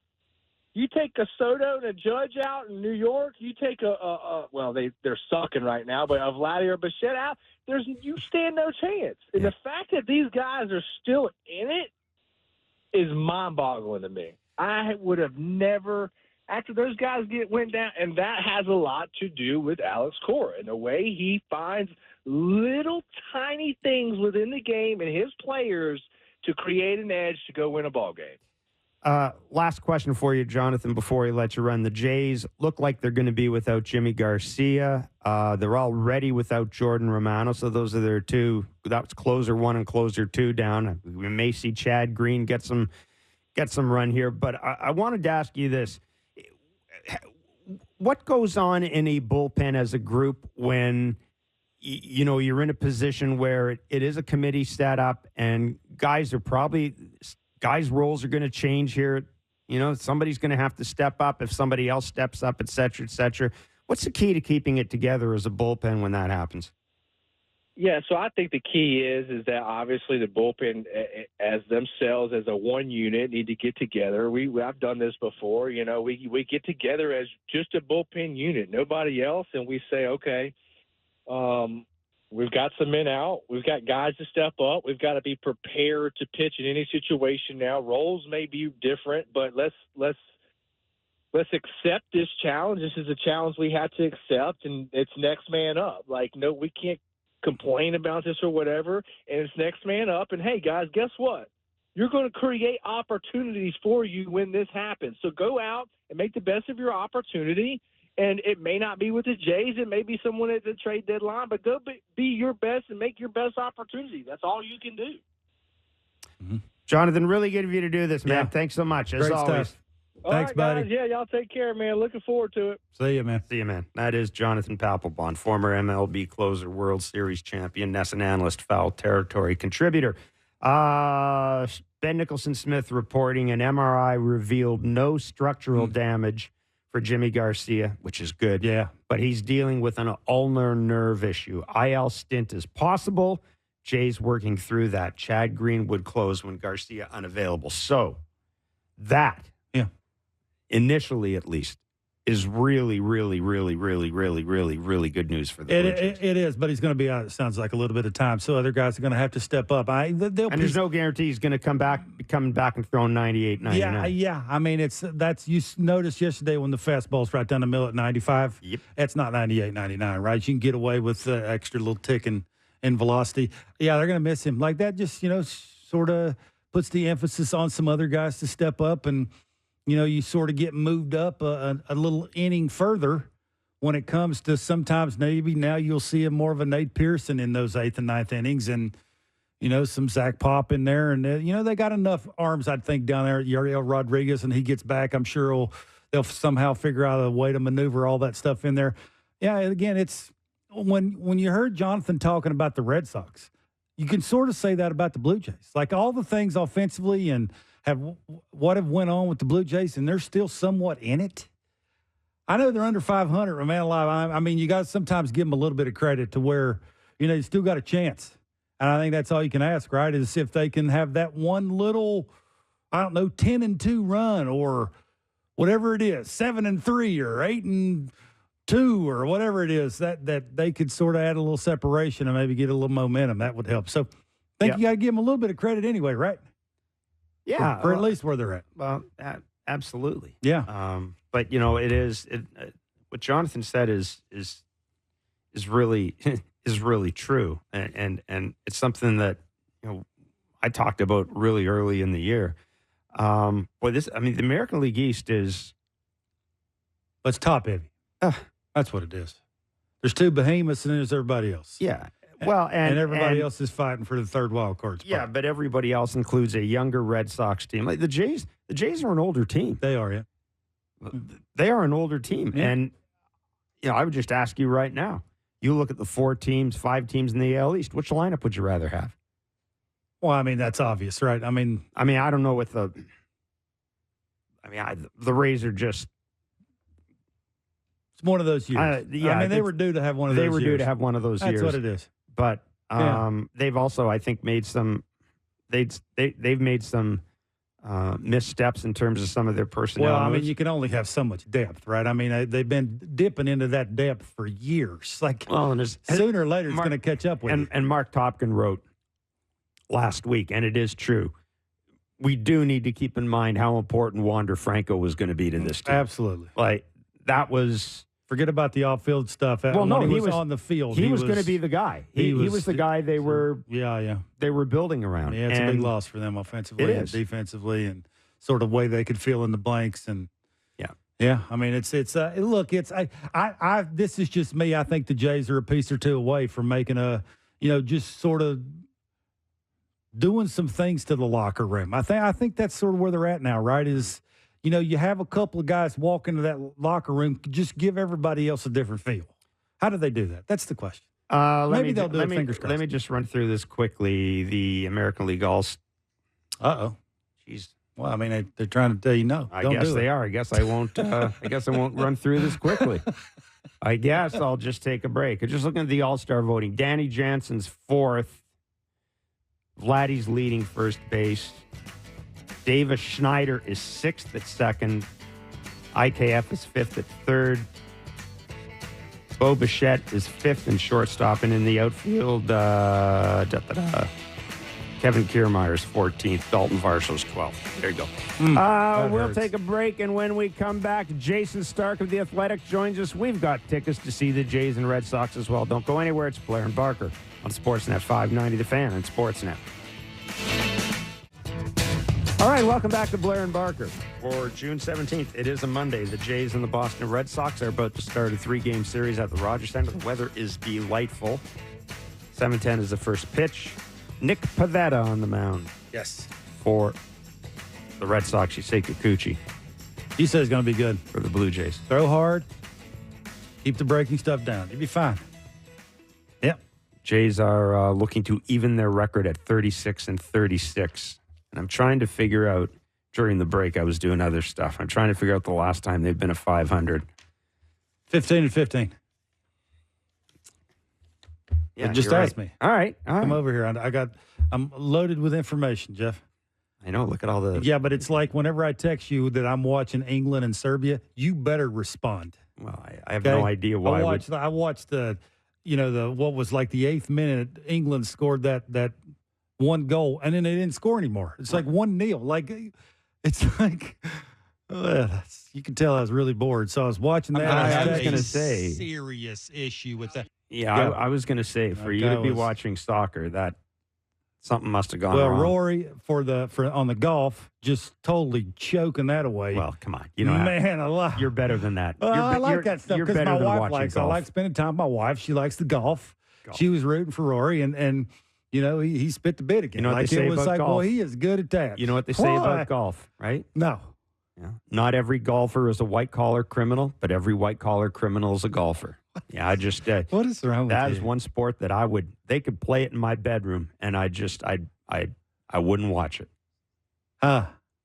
you take a Soto and a Judge out in New York. You take they're sucking right now, but a Vladimir Bichette out. You stand no chance. And the fact that these guys are still in it is mind-boggling to me. I would have never, after those guys went down, and that has a lot to do with Alex Cora and the way he finds little tiny things within the game and his players to create an edge to go win a ball game. Last question for you, Jonathan, before he lets you run. The Jays look like they're going to be without Yimi Garcia. They're already without Jordan Romano, so those are their two. That's closer one and closer two down. We may see Chad Green get some run here, but I wanted to ask you this. What goes on in a bullpen as a group when you're in a position where it is a committee set up and guys' roles are going to change here. Somebody's going to have to step up if somebody else steps up, et cetera, et cetera. What's the key to keeping it together as a bullpen when that happens? Yeah, so I think the key is that obviously the bullpen as themselves as a one unit need to get together. I've done this before. We get together as just a bullpen unit, nobody else, and we say, okay, we've got some men out. We've got guys to step up. We've got to be prepared to pitch in any situation now. Roles may be different, but let's accept this challenge. This is a challenge we have to accept, and it's next man up. No, we can't complain about this or whatever, and it's next man up. And, hey, guys, guess what? You're going to create opportunities for you when this happens. So go out and make the best of your opportunity. And it may not be with the Jays. It may be someone at the trade deadline. But go be your best and make your best opportunity. That's all you can do. Mm-hmm. Jonathan, really good of you to do this, man. Yeah. Thanks so much, as Great always. Stuff. Thanks, right, buddy. Guys. Yeah, y'all take care, man. Looking forward to it. See you, man. See you, man. That is Jonathan Papelbon, former MLB closer, World Series champion, NESN analyst, foul territory contributor. Ben Nicholson-Smith reporting an MRI revealed no structural damage for Yimi Garcia, which is good. Yeah. But he's dealing with an ulnar nerve issue. IL stint is possible. Jays working through that. Chad Green would close when Garcia unavailable. So that, initially at least, is really, really, really, really, really, really, really good news for the Blue Jays. It is, but he's going to be out, it sounds like, a little bit of time. So other guys are going to have to step up. And there's no guarantee he's going to be coming back and throwing 98, 99. Yeah. I mean, you noticed yesterday when the fastball's right down the middle at 95. Yep. That's not 98, 99, right? You can get away with the extra little tick in velocity. Yeah, they're going to miss him. Like that just, sort of puts the emphasis on some other guys to step up and, you sort of get moved up a little inning further when it comes to sometimes maybe now you'll see more of a Nate Pearson in those 8th and 9th innings and, some Zach Pop in there. And, they got enough arms, I think, down there at Yariel Rodriguez, and he gets back. I'm sure they'll somehow figure out a way to maneuver all that stuff in there. Yeah, again, it's when you heard Jonathan talking about the Red Sox, you can sort of say that about the Blue Jays. Like all the things offensively and have went on with the Blue Jays, and they're still somewhat in it. I know they're under 500, but man alive, I mean, you got to sometimes give them a little bit of credit to where, you still got a chance. And I think that's all you can ask, right, is if they can have that one little, 10-2 run or whatever it is, 7-3 or 8-2 or whatever it is, that they could sort of add a little separation and maybe get a little momentum. That would help. So I think you got to give them a little bit of credit anyway, right? Yeah. For at least where they're at. Well, absolutely. Yeah. But what Jonathan said is really is really true, and it's something that I talked about really early in the year. The American League East is it's top heavy. That's what it is. There's two behemoths and there's everybody else. Yeah. Well, and everybody else is fighting for the third wild card spot. Yeah, but everybody else includes a younger Red Sox team. Like the Jays are an older team. They are, yeah. They are an older team. Yeah. And I would just ask you right now. You look at the 5 teams in the AL East. Which lineup would you rather have? Well, I mean, that's obvious, right? I mean, I don't know what the Rays are just. It's one of those years. They were due to have one of those years. They were due to have one of those years. That's what it is. But they've also, I think, made some. They've made some missteps in terms of some of their personnel. Well, you can only have so much depth, right? I mean, they've been dipping into that depth for years. And sooner or later, it's going to catch up with you. And Mark Topkin wrote last week, and it is true. We do need to keep in mind how important Wander Franco was going to be to this team. Absolutely. That was. Forget about the off-field stuff. Well, no, he was on the field. He was going to be the guy. He was the guy they were. They were building around. Yeah, it's a big loss for them offensively and defensively, and sort of way they could fill in the blanks. And yeah. I mean, this is just me. I think the Jays are a piece or two away from making just sort of doing some things to the locker room. I think that's sort of where they're at now, right? Is you have a couple of guys walk into that locker room, just give everybody else a different feel. How do they do that? That's the question. Maybe they'll do it, fingers crossed. Let me just run through this quickly. The American League All-Star. Uh-oh. Jeez. Well, I mean, they're trying to tell you no. I guess they are. I guess I won't. I won't run through this quickly. I guess I'll just take a break. I'm just looking at the All-Star voting. Danny Jansen's 4th. Vladdy's leading first base. Davis Schneider is 6th at 2nd. IKF is 5th at 3rd. Bo Bichette is 5th in shortstop. And in the outfield, Kevin Kiermaier's 14th. Dalton Varsho's 12th. There you go. We'll take a break, and when we come back, Jayson Stark of The Athletic joins us. We've got tickets to see the Jays and Red Sox as well. Don't go anywhere. It's Blair and Barker on Sportsnet 590 The Fan and Sportsnet. All right, welcome back to Blair and Barker for June 17th. It is a Monday. The Jays and the Boston Red Sox are about to start a 3-game series at the Rogers Center. The weather is delightful. 7:10 is the first pitch. Nick Pivetta on the mound. Yes. For the Red Sox, Yusei Kikuchi. He says it's going to be good. For the Blue Jays. Throw hard. Keep the breaking stuff down. You'll be fine. Yep. Jays are looking to even their record at 36-36. And I'm trying to figure out, during the break, I was doing other stuff. I'm trying to figure out the last time they've been a 500. 15-15. Yeah, Just you're ask right. me. All right. Come over here. I'm loaded with information, Jeff. I know. Look at all the. Yeah, but it's like whenever I text you that I'm watching England and Serbia, you better respond. Well, I have no idea why. I watched the what was like the 8th minute. England scored that one goal, and then they didn't score anymore. It's like 1-0. Like it's like you can tell I was really bored. So I was watching that. I was going to say serious issue with that. Yeah, I was going to say for you to be watching soccer, that something must have gone wrong. Well, Rory for on the golf just totally choking that away. Well, come on, you know, you're better than that. I like that stuff because my wife likes. Golf. I like spending time with my wife. She likes the golf. She was rooting for Rory, and he spit the bit again. You know what they say about golf? Boy, he is good at that. You know what they say about golf, right? No. Yeah. Not every golfer is a white-collar criminal, but every white-collar criminal is a golfer. Yeah, I just what is wrong with that you? is one sport that they could play it in my bedroom, and I wouldn't watch it.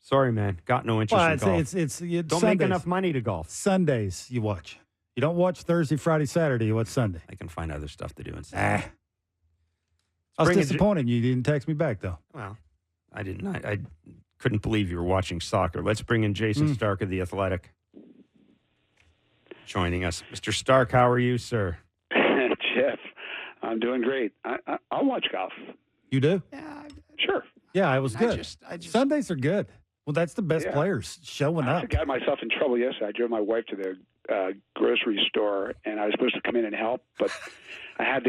Sorry, man, got no interest in golf. It's don't Sundays. make enough money to golf. Sundays you watch. You don't watch Thursday, Friday, Saturday. You watch Sunday. I can find other stuff to do instead. I was disappointed you didn't text me back though. Well, I didn't. I couldn't believe you were watching soccer. Let's bring in Jayson Stark of The Athletic joining us. Mr. Stark, how are you, sir? Jeff, I'm doing great. I'll watch golf. You do? Yeah, sure. Yeah, it was good. I just Sundays are good. Well, that's the best players showing up. I got myself in trouble yesterday. I drove my wife to the grocery store, and I was supposed to come in and help, but I had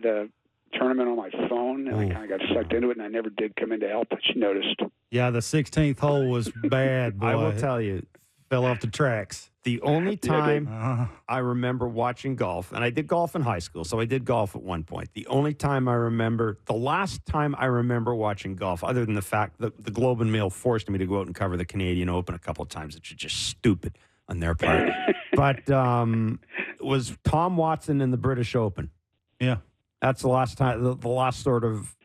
the tournament on my phone, and I kind of got sucked into it, and I never did come in to help, but she noticed. Yeah, the 16th hole was bad, boy. I will tell you, fell off the tracks. The only time I remember watching golf, and I did golf in high school, so I did golf at one point. The last time I remember watching golf, other than the fact that the Globe and Mail forced me to go out and cover the Canadian Open a couple of times, which is just stupid on their part. But was Tom Watson in the British Open. Yeah. That's the last time, the last sort of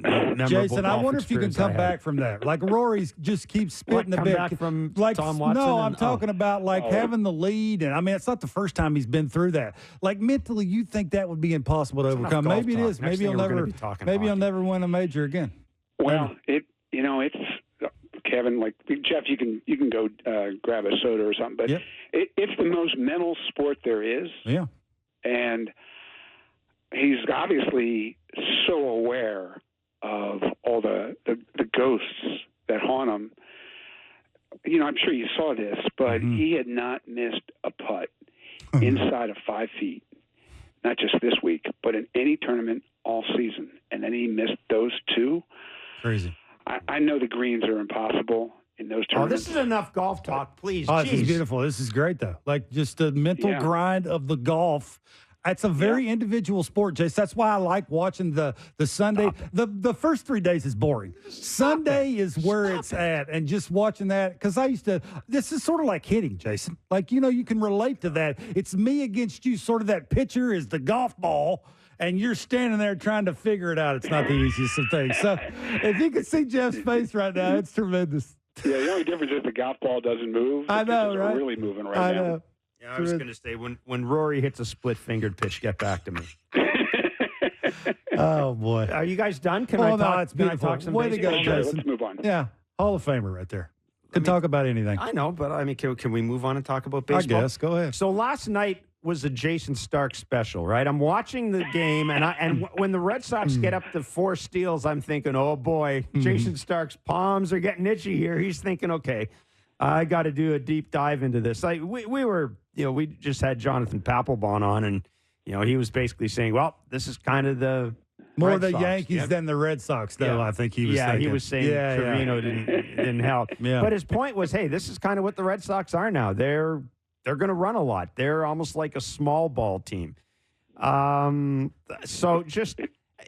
memorable Jason, I wonder if you can experience come I had. back from that. Like Rory's just keeps spitting a Come bit. back from like Tom Watson? No, I'm talking about having the lead, and I mean it's not the first time he's been through that. Like mentally, you think that would be impossible to overcome. Maybe it is. Next Maybe he'll never win a major again. Well, it's Kevin. Like Jeff, you can go grab a soda or something, but it's the most mental sport there is. Yeah, and he's obviously so aware of all the ghosts that haunt him. You know, I'm sure you saw this, but he had not missed a putt inside of 5 feet, not just this week, but in any tournament all season. And then he missed those two. Crazy. I know the greens are impossible in those tournaments. This is enough golf talk, please. Oh, this is beautiful. This is great, though. Like just the mental grind of the golf. It's a very individual sport, Jace. That's why I like watching the Sunday. The first 3 days is boring. Sunday is where it's at, and just watching that, because this is sort of like hitting, Jason. Like, you can relate to that. It's me against you. Sort of that pitcher is the golf ball, and you're standing there trying to figure it out. It's not the easiest of things. So if you can see Jeff's face right now, it's tremendous. Yeah, the only difference is the golf ball doesn't move. I know, right? It's really moving right now. I know. Yeah, I was going to say, when Rory hits a split-fingered pitch, get back to me. Oh, boy. Are you guys done? Can It's can I beautiful. talk some Way to go, baseball? Jason. Let's move on. Yeah, Hall of Famer right there. Can talk about anything. I know, but I mean, can we move on and talk about baseball? I guess. Go ahead. So last night was a Jayson Stark special, right? I'm watching the game, and when the Red Sox get up to 4 steals, I'm thinking, oh, boy, Jayson Stark's palms are getting itchy here. He's thinking, okay, I got to do a deep dive into this. Like we just had Jonathan Papelbon on, and he was basically saying, well, this is kind of the more Red the Sox. Yankees than the Red Sox, though. I think he was. Yeah, thinking. he was saying Trevino didn't help. Yeah. But his point was, hey, this is kind of what the Red Sox are now. They're going to run a lot. They're almost like a small ball team. So just,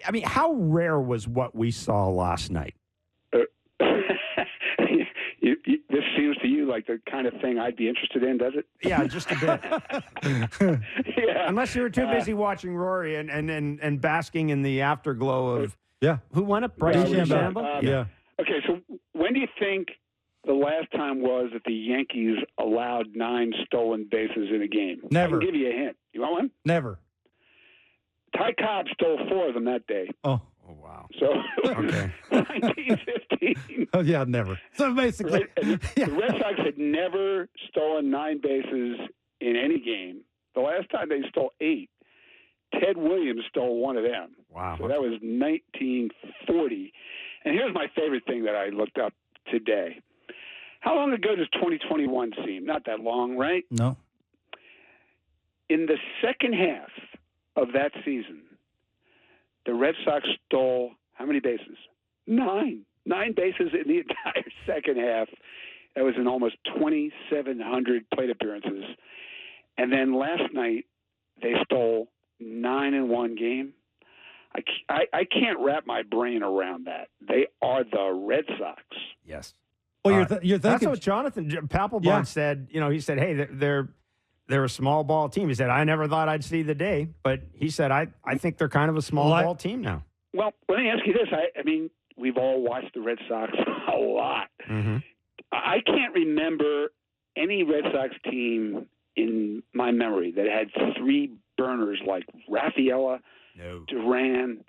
I mean, how rare was what we saw last night? This seems to you like the kind of thing I'd be interested in, does it? Yeah, just a bit. Yeah. Unless you were too busy watching Rory and basking in the afterglow of who won it? Bryce DeChambeau? Yeah. Okay, so when do you think the last time was that the Yankees allowed 9 stolen bases in a game? Never. I can give you a hint. You want one? Never. Ty Cobb stole 4 of them that day. Oh, wow. So Okay. 1915. oh yeah, never. So basically, Right? And the Red Sox had never stolen 9 bases in any game. The last time they stole 8, Ted Williams stole 1 of them. Wow. So that was 1940. And here's my favorite thing that I looked up today. How long ago does 2021 seem? Not that long, right? no. In the second half of that season, the Red Sox stole how many bases? 9. 9 bases in the entire second half. That was in almost 2,700 plate appearances. And then last night, they stole 9 in one game. I can't wrap my brain around that. They are the Red Sox. Yes. Well, you're That's thinking. what Jonathan Papelbon Yeah. said. You know, he said, hey, they're a small ball team. He said, I never thought I'd see the day, but he said, I think they're kind of a small ball team now. Well, let me ask you this. I mean, we've all watched the Red Sox a lot. Mm-hmm. I can't remember any Red Sox team in my memory that had 3 burners like Rafaela, No. Duran,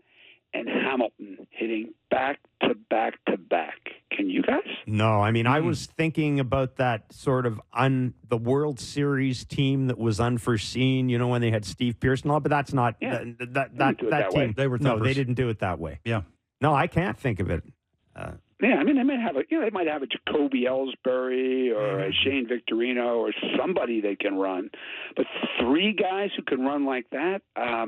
and Hamilton hitting back to back to back. Can you guys? No, I mean, I was thinking about that sort of the World Series team that was unforeseen, you know, when they had Steve Pearce and all, but that's not Yeah. that way. team. They were no, thumpers. they didn't do it that way. Yeah. No, I can't think of it. Yeah, I mean, they might have a Jacoby Ellsbury or a Shane Victorino or somebody they can run, but 3 guys who can run like that. I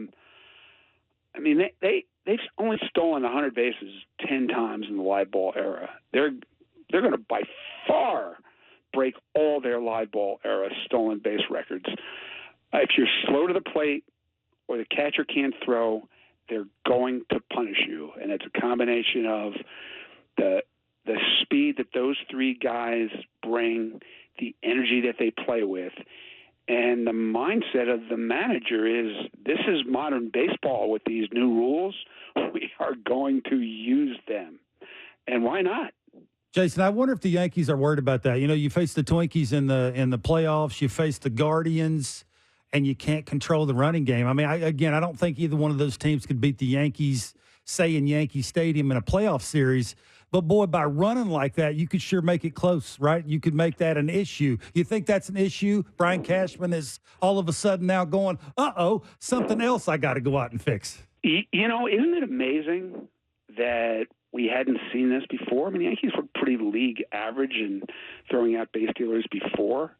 mean, they've only stolen 100 bases 10 times in the live ball era. They're going to by far break all their live ball era stolen base records. If you're slow to the plate or the catcher can't throw, they're going to punish you, and it's a combination of the speed that those 3 guys bring, the energy that they play with, and the mindset of the manager is this is modern baseball with these new rules. We are going to use them. And why not? Jason, I wonder if the Yankees are worried about that. You know, you face the Twinkies in the playoffs, you face the Guardians, and you can't control the running game. I mean, I don't think either one of those teams could beat the Yankees, say, in Yankee Stadium in a playoff series. But, boy, by running like that, you could sure make it close, right? You could make that an issue. You think that's an issue? Brian Cashman is all of a sudden now going, something else I got to go out and fix. You know, isn't it amazing that we hadn't seen this before? I mean, the Yankees were pretty league average in throwing out base stealers before,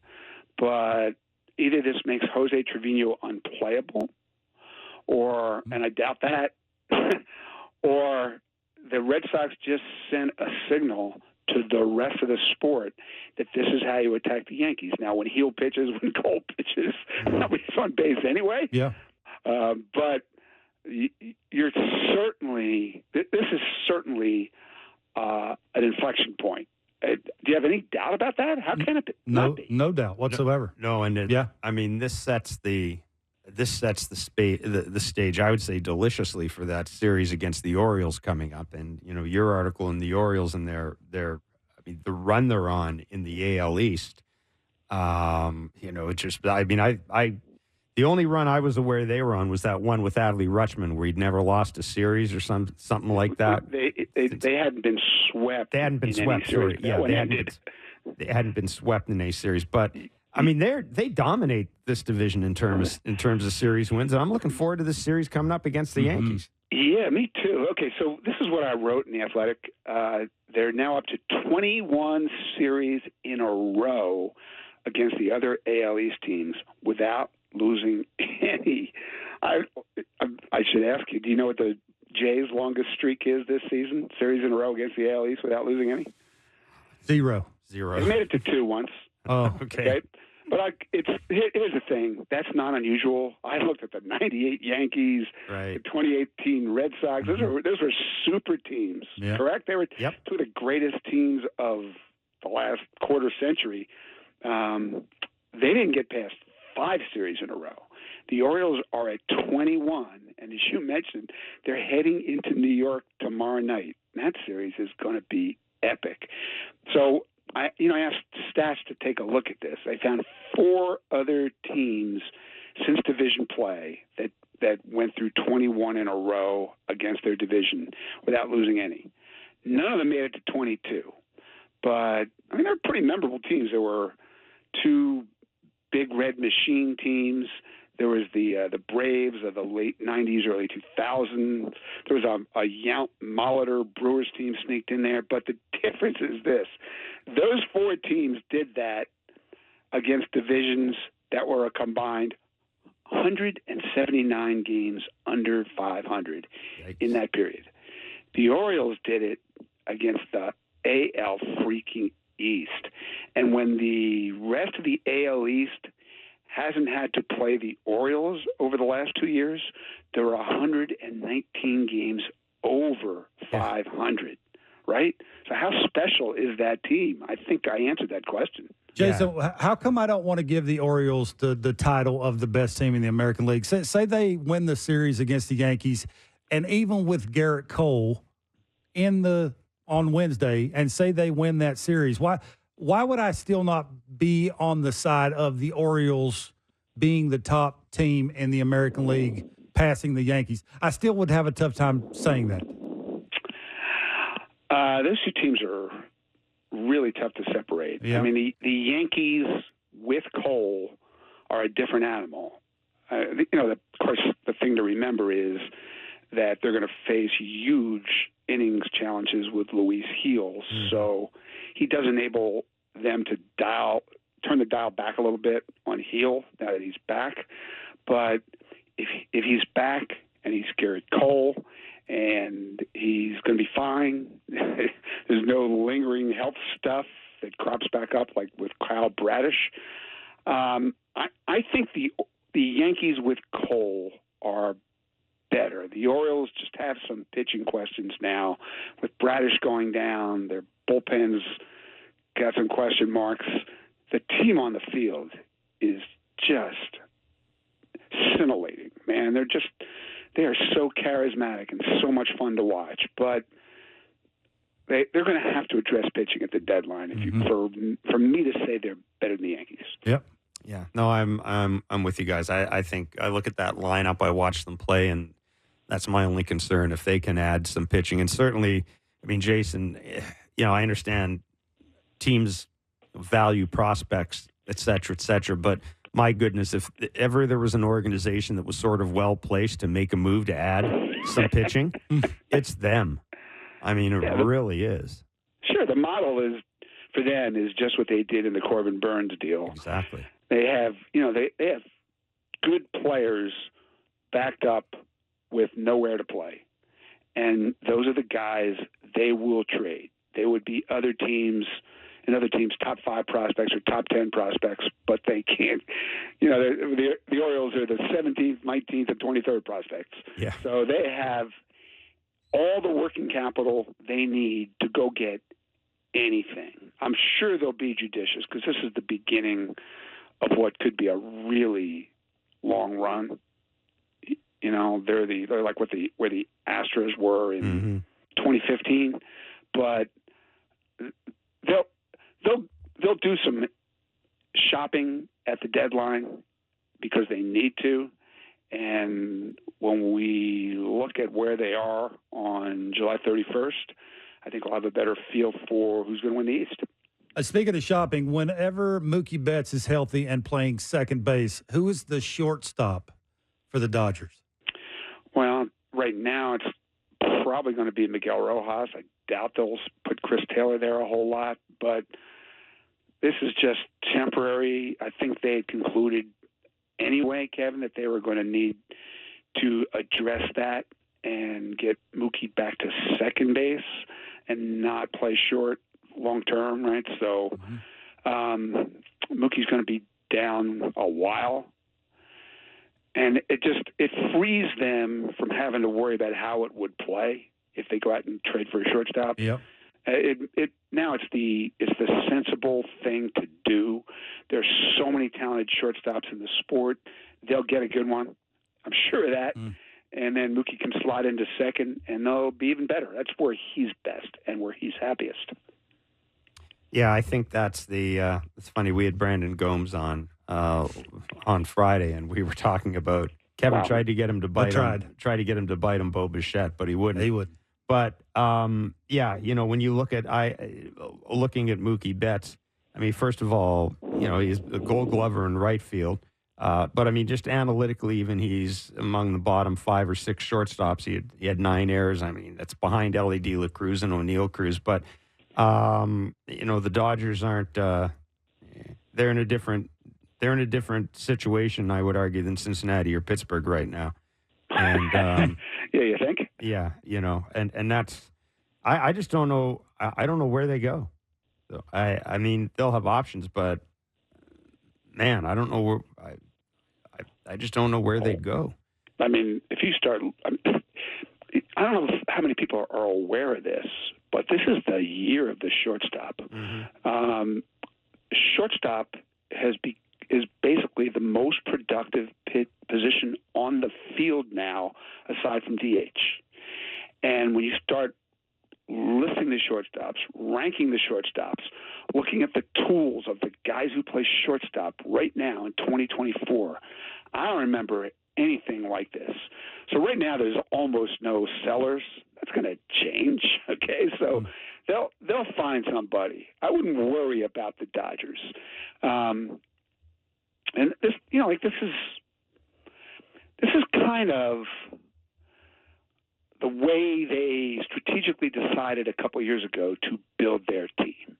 but either this makes Jose Trevino unplayable, and I doubt that, or the Red Sox just sent a signal to the rest of the sport that this is how you attack the Yankees. Now, when heel pitches, when Cole pitches, nobody's on base anyway. Yeah. But you're certainly – this is certainly an inflection point. Do you have any doubt about that? How can it not be? No doubt whatsoever. No, and I mean, this sets the stage, I would say, deliciously for that series against the Orioles coming up. And, you know, your article in the Orioles and the run they're on in the AL East, you know, it just, I mean, the only run I was aware they were on was that one with Adley Rutschman where he'd never lost a series or something like that. They hadn't been swept. They hadn't been in swept. any series. They hadn't been swept in a series, but I mean, they dominate this division in terms of series wins, and I'm looking forward to this series coming up against the Yankees. Yeah, me too. Okay, so this is what I wrote in The Athletic. They're now up to 21 series in a row against the other AL East teams without losing any. I should ask you, do you know what the Jays' longest streak is this season? Series in a row against the AL East without losing any? 0. They made it to 2 once. Oh, okay. But here's the thing. That's not unusual. I looked at the 98 Yankees, the 2018 Red Sox. Those were super teams, correct? They were two of the greatest teams of the last quarter century. They didn't get past 5 series in a row. The Orioles are at 21, and as you mentioned, they're heading into New York tomorrow night. That series is going to be epic. So I asked Stats to take a look at this. I found 4 other teams since division play that that went through 21 in a row against their division without losing any. None of them made it to 22. But, I mean, they're pretty memorable teams. There were two big red machine teams. There was the Braves of the late 90s, early 2000s. There was a Yount Molitor Brewers team sneaked in there. But the difference is this. Those four teams did that against divisions that were a combined 179 games under 500 in that period. The Orioles did it against the AL freaking East. And when the rest of the AL East hasn't had to play the Orioles over the last 2 years, there are 119 games over 500, right? So how special is that team? I think I answered that question. Jason, how come I don't want to give the Orioles the title of the best team in the American League? Say they win the series against the Yankees, and even with Garrett Cole on Wednesday, and say they win that series, why would I still not be on the side of the Orioles being the top team in the American League, passing the Yankees? I still would have a tough time saying that. Those two teams are really tough to separate. Yeah. I mean, the Yankees with Cole are a different animal. Of course, the thing to remember is that they're going to face huge innings challenges with Luis Gil. So he does enable them to turn the dial back a little bit on Gil now that he's back. But if he's back and he's Garrett Cole and he's going to be fine, there's no lingering health stuff that crops back up like with Kyle Bradish. I think the Yankees with Cole are better. The Orioles just have some pitching questions now. With Bradish going down, their bullpen's got some question marks. The team on the field is just scintillating, man. They are so charismatic and so much fun to watch. But they're going to have to address pitching at the deadline for me to say they're better than the Yankees. Yep. Yeah. No, I'm with you guys. I think I look at that lineup, I watch them play, and that's my only concern, if they can add some pitching. And certainly, I mean, Jayson, I understand teams value prospects, et cetera, but my goodness, if ever there was an organization that was sort of well-placed to make a move to add some pitching, it's them. I mean, it really is. Sure, the model for them is just what they did in the Corbin Burns deal. Exactly. They have, they have good players backed up with nowhere to play. And those are the guys they will trade. They would be other teams' top 5 prospects or top 10 prospects, but they can't. The Orioles are the 17th, 19th, and 23rd prospects. Yeah. So they have all the working capital they need to go get anything. I'm sure they'll be judicious because this is the beginning of what could be a really long run. They're like where the Astros were in 2015, but they'll do some shopping at the deadline because they need to. And when we look at where they are on July 31st, I think we'll have a better feel for who's going to win the East. Speaking of shopping, whenever Mookie Betts is healthy and playing second base, who is the shortstop for the Dodgers? Well, right now it's probably going to be Miguel Rojas. I doubt they'll put Chris Taylor there a whole lot, but this is just temporary. I think they had concluded anyway, Kevin, that they were going to need to address that and get Mookie back to second base and not play short long term, right? So Mookie's going to be down a while. And it frees them from having to worry about how it would play if they go out and trade for a shortstop. Yep. Now it's the sensible thing to do. There's so many talented shortstops in the sport. They'll get a good one. I'm sure of that. And then Mookie can slide into second, and they'll be even better. That's where he's best and where he's happiest. Yeah, I think that's it's funny. We had Brandon Gomes on Friday, and we were talking about Kevin Wow. tried to get him to bite tried. him. Tried to get him to bite him, Bo Bichette, but he wouldn't. He wouldn't. But yeah, when you look at looking at Mookie Betts, I mean, first of all, he's a Gold Glover in right field. But I mean, just analytically, even he's among the bottom 5 or 6 shortstops. He had 9 errors. I mean, that's behind Ellie De La Cruz and O'Neill Cruz. But the Dodgers aren't. They're in a different situation, I would argue, than Cincinnati or Pittsburgh right now. And yeah, you think? yeah, and that's. I just don't know. I don't know where they go. So I mean, they'll have options, but man, I don't know where. I just don't know where they'd go. I mean, if you start, I don't know how many people are aware of this, but this is the year of the shortstop. Mm-hmm. Shortstop is basically the most productive position on the field now, aside from DH. And when you start listing the shortstops, ranking the shortstops, looking at the tools of the guys who play shortstop right now in 2024, I don't remember anything like this. So right now there's almost no sellers. That's going to change. Okay, so they'll find somebody. I wouldn't worry about the Dodgers. And this, this is kind of the way they strategically decided a couple of years ago to build their team.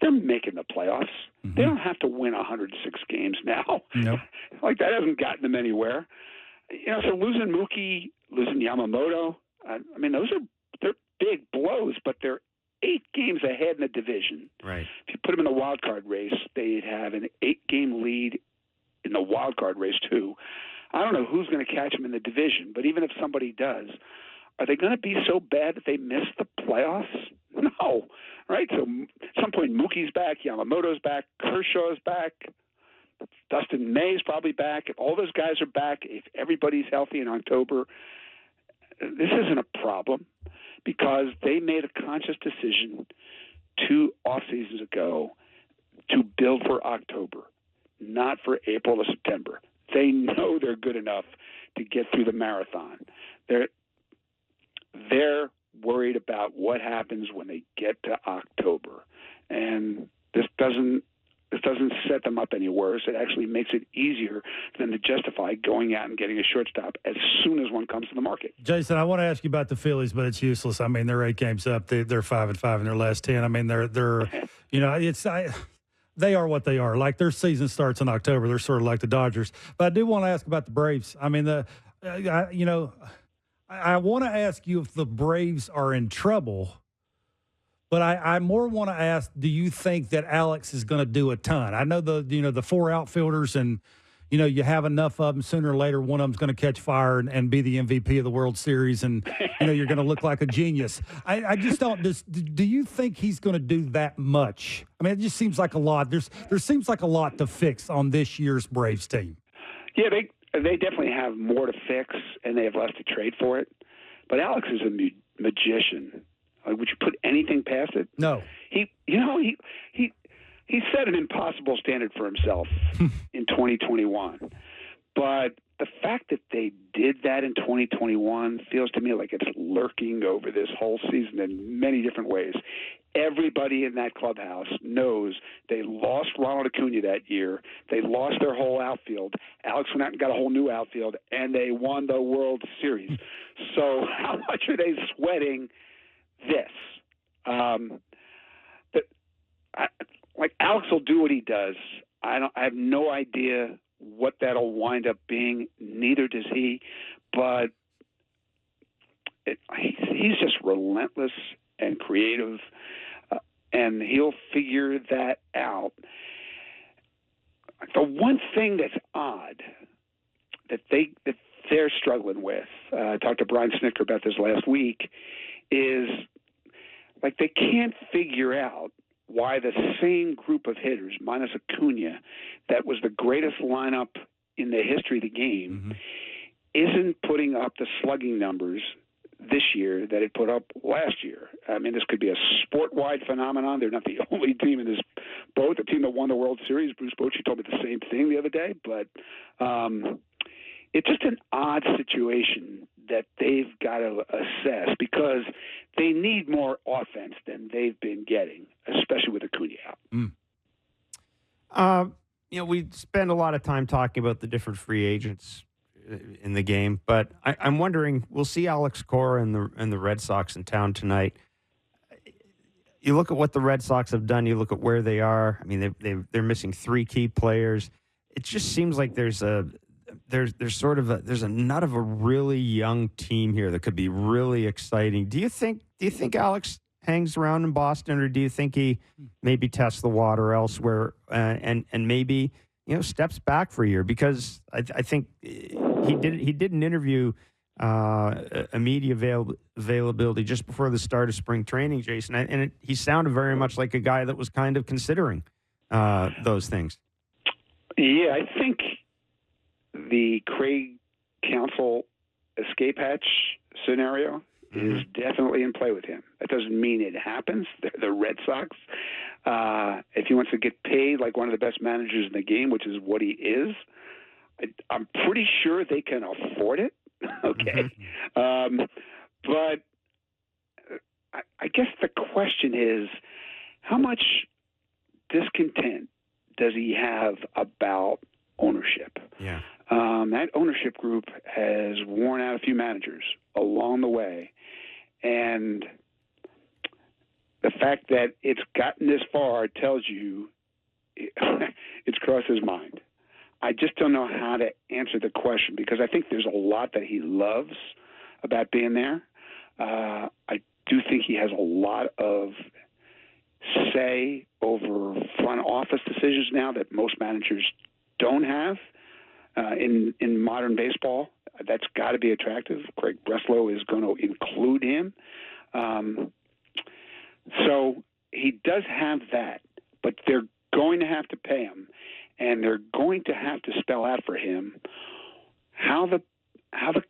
They're making the playoffs. Mm-hmm. They don't have to win 106 games now. Nope. Like, that hasn't gotten them anywhere. So losing Mookie, losing Yamamoto, I mean, they're big blows, but they're 8 games ahead in the division. Right. If you put them in the wild card race, they'd have an 8-game lead in the wild card race too. I don't know who's going to catch them in the division, but even if somebody does, are they going to be so bad that they miss the playoffs? No, right? So at some point, Mookie's back, Yamamoto's back, Kershaw's back, Dustin May's probably back. If all those guys are back, if everybody's healthy in October, this isn't a problem because they made a conscious decision 2 off seasons ago to build for October, not for April to September. They know they're good enough to get through the marathon. They're worried about what happens when they get to October, and this doesn't set them up any worse. It actually makes it easier for them to justify going out and getting a shortstop as soon as one comes to the market. Jason, I want to ask you about the Phillies, but it's useless. I mean, they're 8 games up. They're 5-5 in their last 10. I mean, they're they are what they are. Like, their season starts in October. They're sort of like the Dodgers. But I do want to ask about the Braves. I mean, I want to ask you if the Braves are in trouble, but I more want to ask, do you think that Alex is going to do a ton? I know the 4 outfielders, and you have enough of them. Sooner or later, one of them's going to catch fire and be the MVP of the World Series, and you're going to look like a genius. I just don't. Do you think he's going to do that much? I mean, it just seems like a lot. There seems like a lot to fix on this year's Braves team. Yeah, they definitely have more to fix, and they have less to trade for it. But Alex is a magician. Would you put anything past it? No. He set an impossible standard for himself in 2021. But the fact that they did that in 2021 feels to me like it's lurking over this whole season in many different ways. Everybody in that clubhouse knows they lost Ronald Acuna that year. They lost their whole outfield. Alex went out and got a whole new outfield, and they won the World Series. So how much are they sweating this? Alex will do what he does. I have no idea what that'll wind up being. Neither does he. But he's just relentless and creative, and he'll figure that out. The one thing that's odd that they're struggling with, I talked to Brian Snitker about this last week, is like they can't figure out why the same group of hitters, minus Acuna, that was the greatest lineup in the history of the game, isn't putting up the slugging numbers this year that it put up last year. I mean, this could be a sport-wide phenomenon. They're not the only team in this boat. The team that won the World Series, Bruce Bochy told me the same thing the other day. But it's just an odd situation that they've got to assess because they need more offense than they've been getting, especially with Acuna out. We spend a lot of time talking about the different free agents in the game, but I'm wondering, we'll see Alex Cora and the Red Sox in town tonight. You look at what the Red Sox have done. You look at where they are. I mean, they're missing 3 key players. It just seems like there's a nut of a really young team here that could be really exciting. Do you think Alex hangs around in Boston, or do you think he maybe tests the water elsewhere and maybe steps back for a year? Because I think he did an interview, a media availability just before the start of spring training, Jason, and he sounded very much like a guy that was kind of considering those things. Yeah, I think the Craig Counsell escape hatch scenario is definitely in play with him. That doesn't mean it happens. They're the Red Sox. If he wants to get paid like one of the best managers in the game, which is what he is, I'm pretty sure they can afford it. Okay. But I guess the question is, how much discontent does he have about ownership? Yeah. That ownership group has worn out a few managers along the way. And the fact that it's gotten this far tells you it's crossed his mind. I just don't know how to answer the question because I think there's a lot that he loves about being there. I do think he has a lot of say over front office decisions now that most managers don't have in modern baseball. That's got to be attractive. Craig Breslow is going to include him. So he does have that, but they're going to have to pay him, and they're going to have to spell out for him how the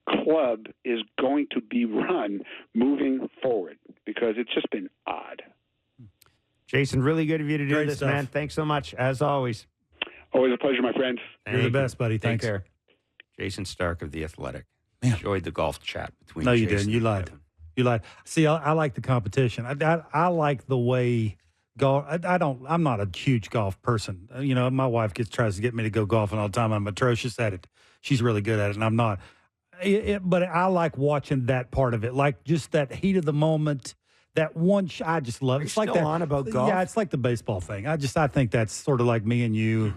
club is going to be run moving forward, because it's just been odd. Jason, really good of you to do Great this, stuff. man. Thanks so much, as always. Always a pleasure, my friends. You're the best, buddy. Take Thanks. care. Jason Stark of The Athletic. Man. Enjoyed the golf chat between No, you Jason didn't. You and lied. Kevin. You lied. See, I like the competition. I like the way golf. I'm not a huge golf person. My wife tries to get me to go golfing all the time. I'm atrocious at it. She's really good at it, and I'm not. But I like watching that part of it, like just that heat of the moment. That one, I just love. It's like still that on about golf? Yeah, it's like the baseball thing. I think that's sort of like me and you.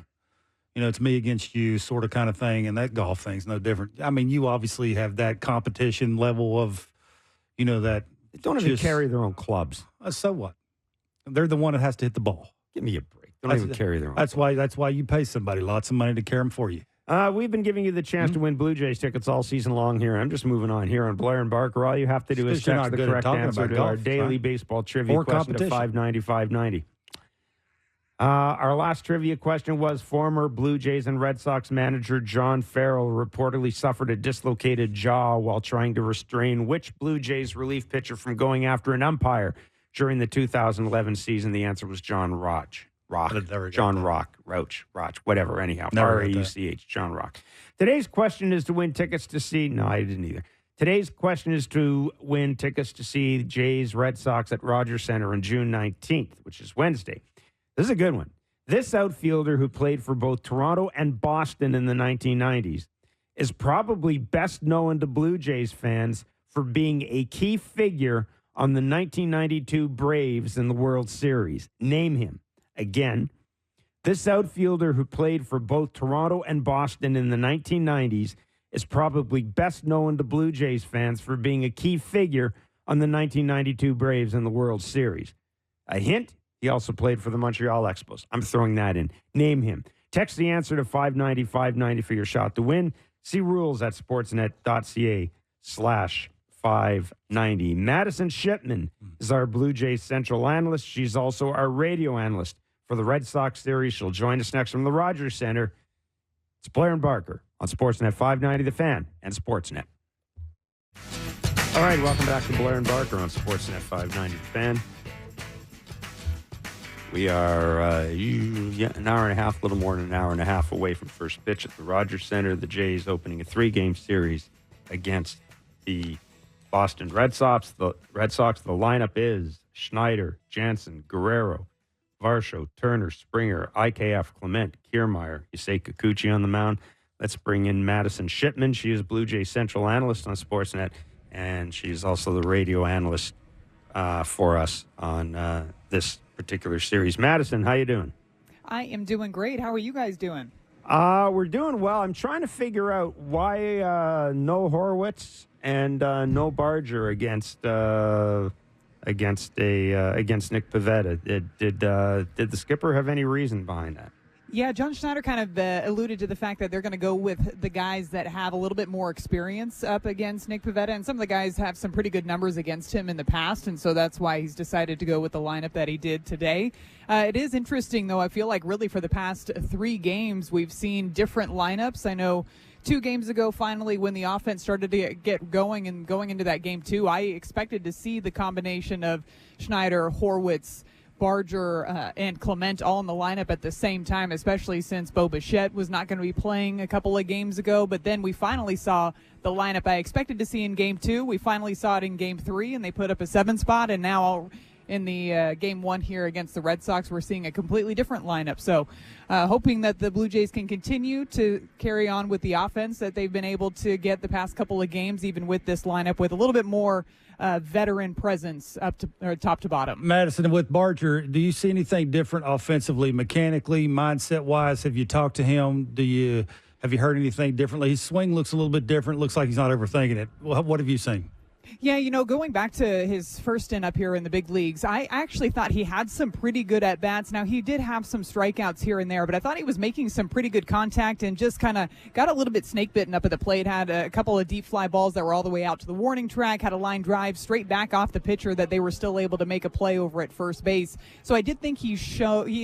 It's me against you sort of kind of thing, and that golf thing's no different. I mean, you obviously have that competition level of, that. They don't even carry their own clubs. So what? They're the one that has to hit the ball. Give me a break. Don't even carry their own That's clubs. why you pay somebody lots of money to carry them for you. We've been giving you the chance to win Blue Jays tickets all season long here. I'm just moving on here on Blair and Barker. All you have to do is Because you're text not the good at correct talking answer about to our golf, daily right? baseball trivia Or question to competition. 590-590. Our last trivia question was, former Blue Jays and Red Sox manager John Farrell reportedly suffered a dislocated jaw while trying to restrain which Blue Jays relief pitcher from going after an umpire during the 2011 season? The answer was John Roch. Roach, whatever, anyhow. R-A-U-C-H, John Rock. Today's question is to win tickets to see... No, I didn't either. Today's question is to win tickets to see Jays-Red Sox at Rogers Center on June 19th, which is Wednesday. This is a good one. This outfielder, who played for both Toronto and Boston in the 1990s, is probably best known to Blue Jays fans for being a key figure on the 1992 Braves in the World Series. Name him. Again, this outfielder, who played for both Toronto and Boston in the 1990s, is probably best known to Blue Jays fans for being a key figure on the 1992 Braves in the World Series. A hint, he also played for the Montreal Expos. I'm throwing that in. Name him. Text the answer to 590-590 for your shot to win. See rules at sportsnet.ca/590. Madison Shipman is our Blue Jays Central analyst. She's also our radio analyst for the Red Sox series. She'll join us next from the Rogers Center. It's Blair and Barker on Sportsnet 590 The Fan and Sportsnet. All right, welcome back to Blair and Barker on Sportsnet 590 The Fan. We are an hour and a half, a little more than an hour and a half away from first pitch at the Rogers Center. The Jays opening a 3-game series against the Boston Red Sox. The lineup is Schneider, Jansen, Guerrero, Varsho, Turner, Springer, IKF, Clement, Kiermaier, Yusei Kikuchi on the mound. Let's bring in Madison Shipman. She is Blue Jays Central Analyst on Sportsnet, and she's also the radio analyst for us on this particular series. Madison, how you doing? I am doing great. How are you guys doing? We're doing well. I'm trying to figure out why no Horwitz and no Barger against Nick Pivetta. Did the skipper have any reason behind that? Yeah, John Schneider kind of alluded to the fact that they're going to go with the guys that have a little bit more experience up against Nick Pivetta, and some of the guys have some pretty good numbers against him in the past, and so that's why he's decided to go with the lineup that he did today. It is interesting, though. I feel like really for the past 3 games, we've seen different lineups. I know 2 games ago, finally, when the offense started to get going and going into that game 2, I expected to see the combination of Schneider, Horwitz, Barger, and Clement all in the lineup at the same time, especially since Bo Bichette was not going to be playing a couple of games ago. But then we finally saw the lineup I expected to see in Game 2. We finally saw it in Game 3, and they put up a 7 spot. And now in the Game 1 here against the Red Sox, we're seeing a completely different lineup. So hoping that the Blue Jays can continue to carry on with the offense that they've been able to get the past couple of games, even with this lineup, with a little bit more veteran presence up to top to bottom. Madison, with Barger, do you see anything different offensively, mechanically, mindset-wise? Have you talked to him? Have you heard anything differently? His swing looks a little bit different. Looks like he's not overthinking it. What have you seen? Yeah, going back to his first stint up here in the big leagues, I actually thought he had some pretty good at-bats. Now, he did have some strikeouts here and there, but I thought he was making some pretty good contact and just kind of got a little bit snake-bitten up at the plate, had a couple of deep fly balls that were all the way out to the warning track, had a line drive straight back off the pitcher that they were still able to make a play over at first base. So I did think he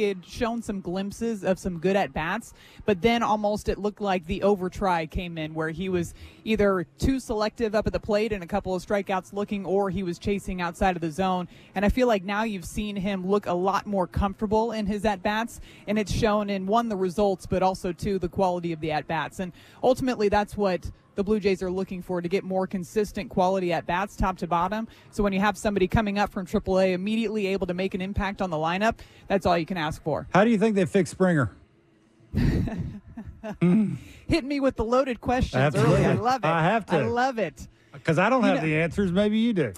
had shown some glimpses of some good at-bats, but then almost it looked like the over-try came in where he was either too selective up at the plate and a couple of strikeouts looking, or he was chasing outside of the zone. And I feel like now you've seen him look a lot more comfortable in his at-bats, and it's shown in, 1, the results, but also 2, the quality of the at-bats. And ultimately that's what the Blue Jays are looking for, to get more consistent quality at-bats top to bottom. So when you have somebody coming up from AAA immediately able to make an impact on the lineup, that's all you can ask for. How do you think they fix Springer? Hit me with the loaded questions Absolutely. early. I love it. I have to. I love it. Because I don't have the answers. Maybe you do.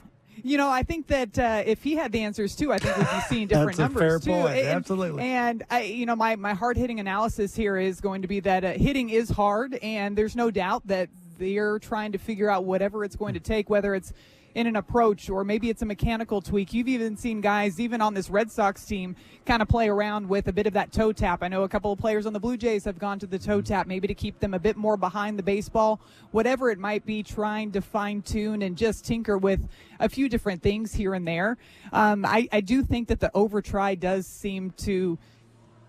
I think that if he had the answers too, I think we'd be seeing different That's numbers a fair too. point. Absolutely. And my hard-hitting analysis here is going to be that hitting is hard, and there's no doubt that they're trying to figure out whatever it's going to take, whether it's in an approach or maybe it's a mechanical tweak. You've even seen guys, even on this Red Sox team, kind of play around with a bit of that toe tap. I know a couple of players on the Blue Jays have gone to the toe tap, maybe to keep them a bit more behind the baseball. Whatever it might be, trying to fine-tune and just tinker with a few different things here and there. I do think that the over-try does seem to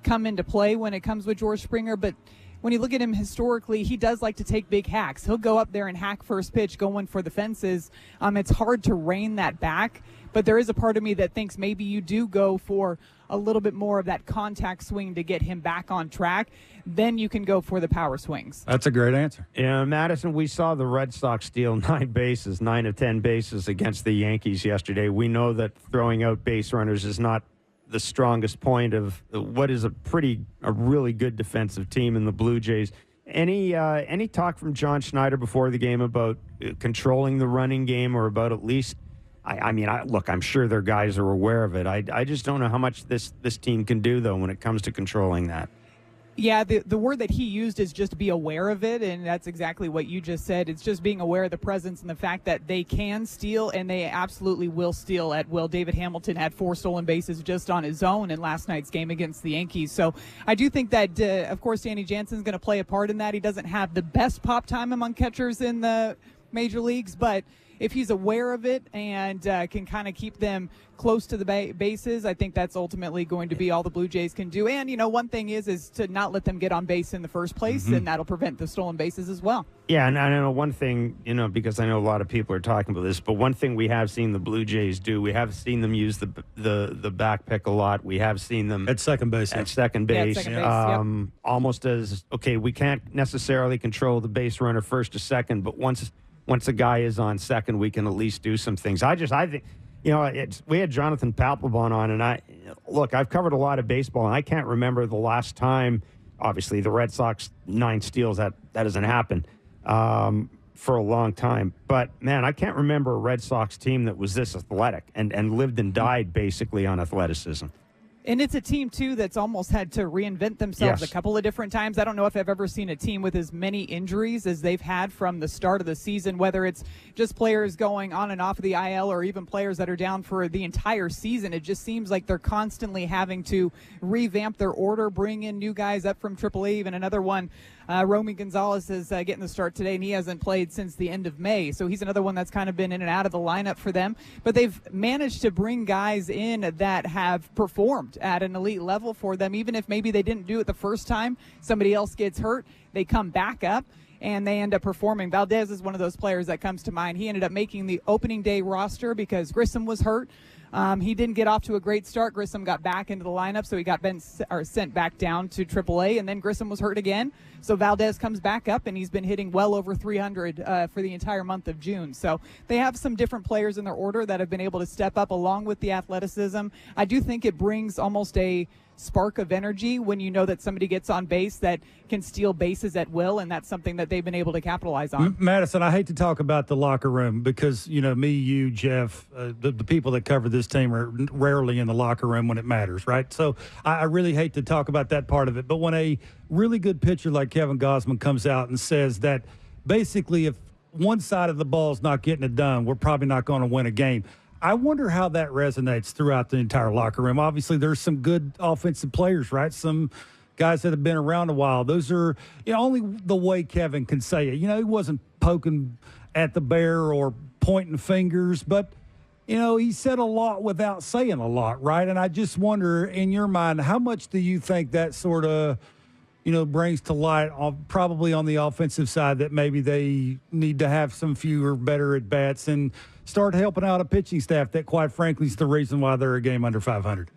come into play when it comes with George Springer, but when you look at him historically, he does like to take big hacks. He'll go up there and hack first pitch, going for the fences. It's hard to rein that back, but there is a part of me that thinks maybe you do go for a little bit more of that contact swing to get him back on track. Then you can go for the power swings. That's a great answer. Yeah, Madison, we saw the Red Sox steal 9 of 10 bases against the Yankees yesterday. We know that throwing out base runners is not the strongest point of what is a really good defensive team in the Blue Jays. Any talk from John Schneider before the game about controlling the running game, or about at least, look, I'm sure their guys are aware of it. I just don't know how much this team can do, though, when it comes to controlling that. Yeah, the word that he used is just be aware of it, and that's exactly what you just said. It's just being aware of the presence and the fact that they can steal, and they absolutely will steal at will. David Hamilton had 4 stolen bases just on his own in last night's game against the Yankees. So I do think that, of course, Danny Jansen's going to play a part in that. He doesn't have the best pop time among catchers in the major leagues, but if he's aware of it and can kind of keep them close to the bases, I think that's ultimately going to be all the Blue Jays can do. And, one thing is to not let them get on base in the first place, and that'll prevent the stolen bases as well. Yeah, and I know one thing, because I know a lot of people are talking about this, but one thing we have seen the Blue Jays do, we have seen them use the back pick a lot. We have seen them at second base. Almost as, okay, we can't necessarily control the base runner first to second, but once a guy is on second, we can at least do some things. I think, we had Jonathan Papelbon on, and I've covered a lot of baseball, and I can't remember the last time, obviously, the Red Sox 9 steals, that doesn't happen for a long time. But, man, I can't remember a Red Sox team that was this athletic and lived and died basically on athleticism. And it's a team, too, that's almost had to reinvent themselves a couple of different times. I don't know if I've ever seen a team with as many injuries as they've had from the start of the season, whether it's just players going on and off of the IL or even players that are down for the entire season. It just seems like they're constantly having to revamp their order, bring in new guys up from AAA. Even another one, Romy Gonzalez is getting the start today, and he hasn't played since the end of May. So he's another one that's kind of been in and out of the lineup for them. But they've managed to bring guys in that have performed at an elite level for them. Even if maybe they didn't do it the first time, somebody else gets hurt, they come back up and they end up performing. Valdez is one of those players that comes to mind. He ended up making the opening day roster because Grissom was hurt. He didn't get off to a great start. Grissom got back into the lineup, so he got sent back down to AAA, and then Grissom was hurt again. So Valdez comes back up, and he's been hitting well over 300 for the entire month of June. So they have some different players in their order that have been able to step up along with the athleticism. I do think it brings almost a spark of energy when you know that somebody gets on base that can steal bases at will, and that's something that they've been able to capitalize on. Madison, I hate to talk about the locker room because, me, you, Jeff, the people that cover this team are rarely in the locker room when it matters, right? So I really hate to talk about that part of it. But when a really good pitcher like Kevin Gausman comes out and says that basically if one side of the ball is not getting it done, we're probably not going to win a game. I wonder how that resonates throughout the entire locker room. Obviously, there's some good offensive players, right? Some guys that have been around a while. Those are only the way Kevin can say it. He wasn't poking at the bear or pointing fingers, but, he said a lot without saying a lot, right? And I just wonder, in your mind, how much do you think that sort of, brings to light probably on the offensive side that maybe they need to have some fewer better at-bats and start helping out a pitching staff that, quite frankly, is the reason why they're a game under 500.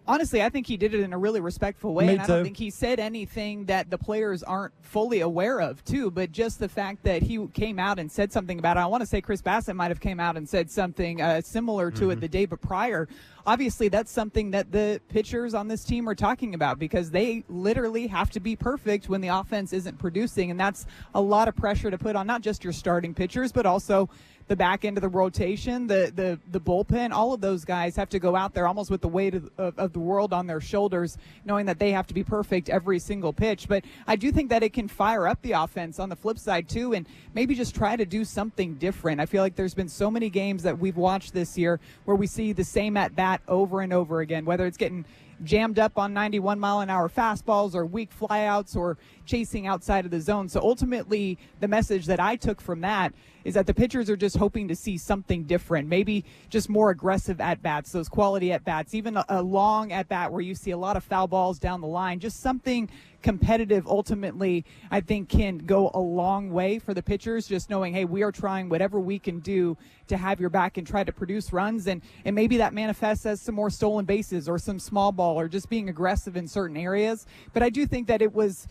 Honestly, I think he did it in a really respectful way, and I don't think he said anything that the players aren't fully aware of, too. But just the fact that he came out and said something about it, I want to say Chris Bassett might have came out and said something similar to it the day prior. Obviously, that's something that the pitchers on this team are talking about because they literally have to be perfect when the offense isn't producing, and that's a lot of pressure to put on not just your starting pitchers, but also the back end of the rotation, the bullpen. All of those guys have to go out there almost with the weight of the world on their shoulders, knowing that they have to be perfect every single pitch. But I do think that it can fire up the offense on the flip side too, and maybe just try to do something different. I feel like there's been so many games that we've watched this year where we see the same at bat over and over again, whether it's getting jammed up on 91-mile-an-hour fastballs or weak flyouts or chasing outside of the zone. So ultimately, the message that I took from that is that the pitchers are just hoping to see something different, maybe just more aggressive at-bats, those quality at-bats, even a long at-bat where you see a lot of foul balls down the line, just something competitive ultimately I think can go a long way for the pitchers, just knowing, hey, we are trying whatever we can do to have your back and try to produce runs, and maybe that manifests as some more stolen bases or some small ball or just being aggressive in certain areas. But I do think that it was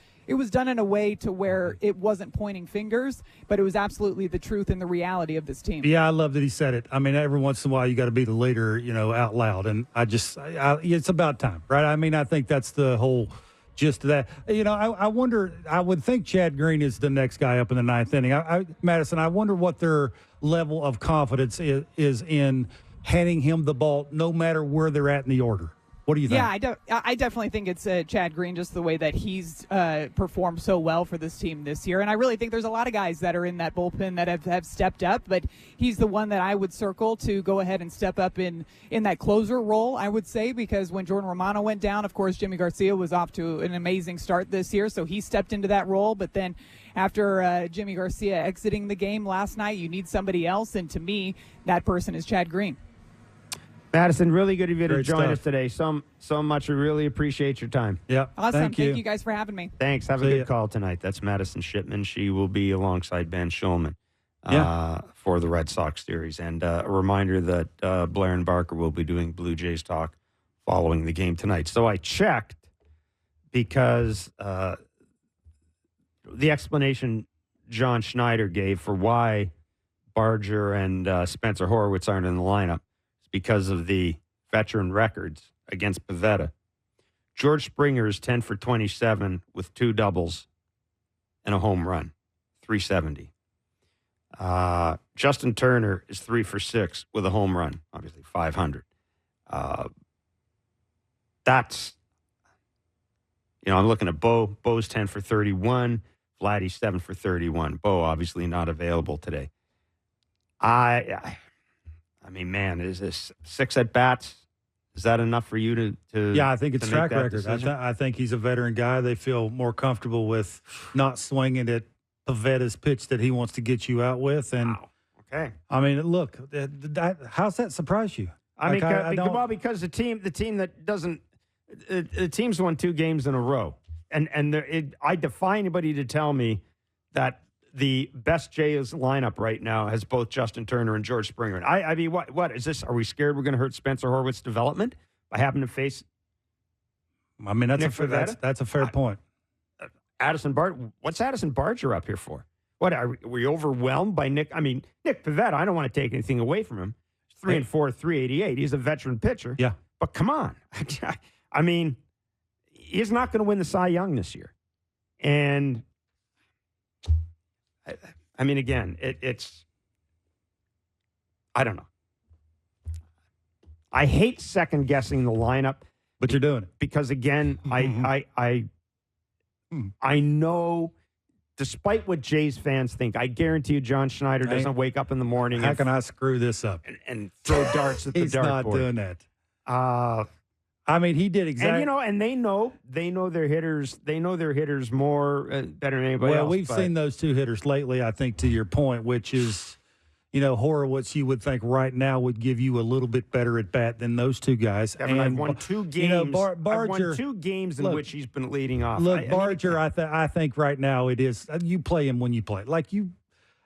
done in a way to where it wasn't pointing fingers, but it was absolutely the truth and the reality of this team. Yeah, I love that he said it. I mean, every once in a while you got to be the leader, out loud, and it's about time, right? I mean, I think that's the whole gist of that. I wonder, I would think Chad Green is the next guy up in the ninth inning. Madison, I wonder what their level of confidence is in handing him the ball no matter where they're at in the order. What do you think? Yeah, I definitely think it's Chad Green, just the way that he's performed so well for this team this year. And I really think there's a lot of guys that are in that bullpen that have stepped up, but he's the one that I would circle to go ahead and step up in that closer role, I would say, because when Jordan Romano went down, of course, Yimi Garcia was off to an amazing start this year, so he stepped into that role. But then after Yimi Garcia exiting the game last night, you need somebody else, and to me, that person is Chad Green. Madison, really good of you to Great join stuff. us today. So much. We really appreciate your time. Yeah. Awesome. Thank you. Guys for having me. Thanks. Have a See good ya. call tonight. That's Madison Shipman. She will be alongside Ben Schulman for the Red Sox series. And a reminder that Blair and Barker will be doing Blue Jays talk following the game tonight. So I checked because the explanation John Schneider gave for why Barger and Spencer Horwitz aren't in the lineup is because of the veteran records against Pivetta. George Springer is 10 for 27 with 2 doubles and a home run, 370. Justin Turner is 3 for 6 with a home run, obviously 500. That's, I'm looking at Bo. Bo's 10 for 31. Vladdy's 7 for 31. Bo obviously not available today. I mean, man, is this 6 at bats? Is that enough for you to Yeah, I think it's to make track that record. decision? I think he's a veteran guy. They feel more comfortable with not swinging at Pavetta's pitch that he wants to get you out with. And Wow. Okay. I mean, look, how's that surprise you? I mean, I don't- well, because the team that doesn't, the team's won 2 games in a row, and I defy anybody to tell me that the best Jays lineup right now has both Justin Turner and George Springer. And I mean, what is this? Are we scared we're going to hurt Spencer Horwitz's development by having to face I mean, Nick Pivetta? that's a fair point. Addison Barger? What's Addison Barger up here for? What are we overwhelmed by Nick? I mean, Nick Pivetta. I don't want to take anything away from him. 3 and 4, 388. He's a veteran pitcher. Yeah. But come on. I mean, he's not going to win the Cy Young this year. And I mean, again, it's I don't know. I hate second guessing the lineup, But you're doing it. because again, I know, despite what Jays fans think, I guarantee you John Schneider doesn't wake up in the morning How can I screw this up? and throw darts at the He's not dartboard. doing that. I mean, he did exactly. And they know their hitters. They know their hitters more better than anybody Well, else. we've seen those 2 hitters lately, I think, to your point, which is, Horowitz, you would think right now would give you a little bit better at bat than those 2 guys. Kevin, I've won 2 games. I've Barger, won won 2 games in look, which he's been leading off. Look, I mean, Barger, I think right now it is. You play him when you play.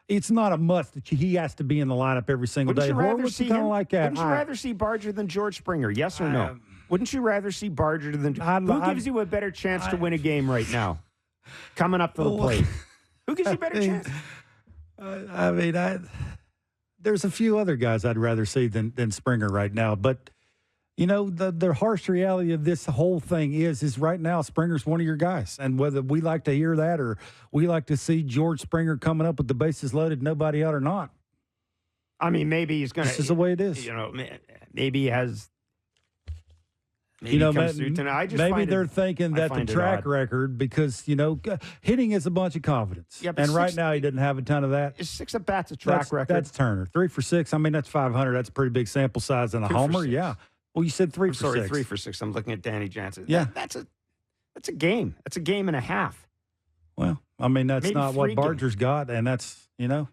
It's not a must that he has to be in the lineup every single wouldn't day. you rather Horowitz see is kind him? of like that. Wouldn't you rather see Barger than George Springer? Yes or no? Wouldn't you rather see Barger than who gives you a better chance to win a game right now? Coming up to the plate. Who gives you a better chance? I mean, there's a few other guys I'd rather see than Springer right now. But, the harsh reality of this whole thing is right now Springer's one of your guys. And whether we like to hear that or we like to see George Springer coming up with the bases loaded, nobody out or not. I mean, maybe he's going to. This is the way it is. Maybe he has. Maybe comes through tonight. I just maybe find they're it, thinking that the find it track odd. record, because, hitting is a bunch of confidence. Yeah, but and right 6 now he didn't have a ton of that. Is 6 at bats a track record? That's Turner. 3 for 6. I mean, that's 500. That's a pretty big sample size and a 2 for homer. 6. Yeah. Well, you said 3 I'm for sorry, 6. 3 for 6. I'm looking at Danny Jansen. Yeah. That's a game. That's a game and a half. Well, I mean, that's Maybe not what 3 Barger's got, and that's, I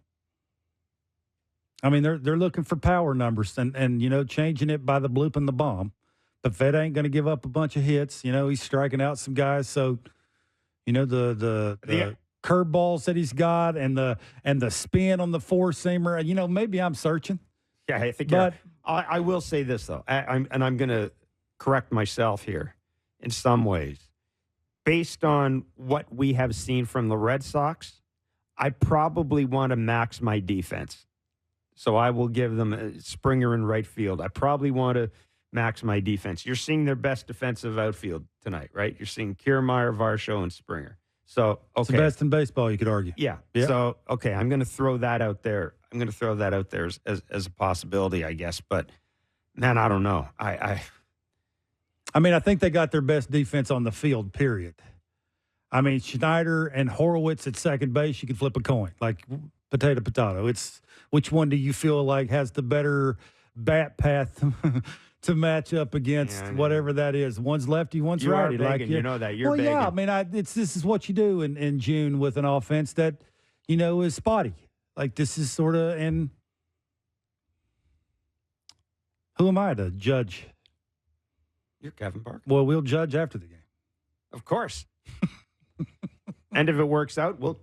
mean, they're looking for power numbers and changing it by the bloop and the bomb. But Fed ain't going to give up a bunch of hits. He's striking out some guys. So, the curveballs that he's got and the spin on the 4-seamer. Maybe I'm searching. Yeah, I think. But I will say this though, I'm going to correct myself here in some ways, based on what we have seen from the Red Sox. I probably want to max my defense, so I will give them Springer in right field. I probably want to max my defense. You're seeing their best defensive outfield tonight, right? You're seeing Kiermaier, Varsho, and Springer. So, okay. It's the best in baseball, you could argue. Yeah. Yeah. So, okay, I'm going to throw that out there. I'm going to throw that out there as a possibility, I guess. But, man, I don't know. I mean, I think they got their best defense on the field, period. I mean, Schneider and Horowitz at second base, you can flip a coin, like potato. It's which one do you feel like has the better bat path to match up against whatever that is? One's lefty, one's righty. Like you know that. You're begging. Yeah, I mean, this is what you do in June with an offense that, is spotty. Like this is sort of, and who am I to judge? You're Kevin Barker. Well, we'll judge after the game. Of course. And if it works out, we'll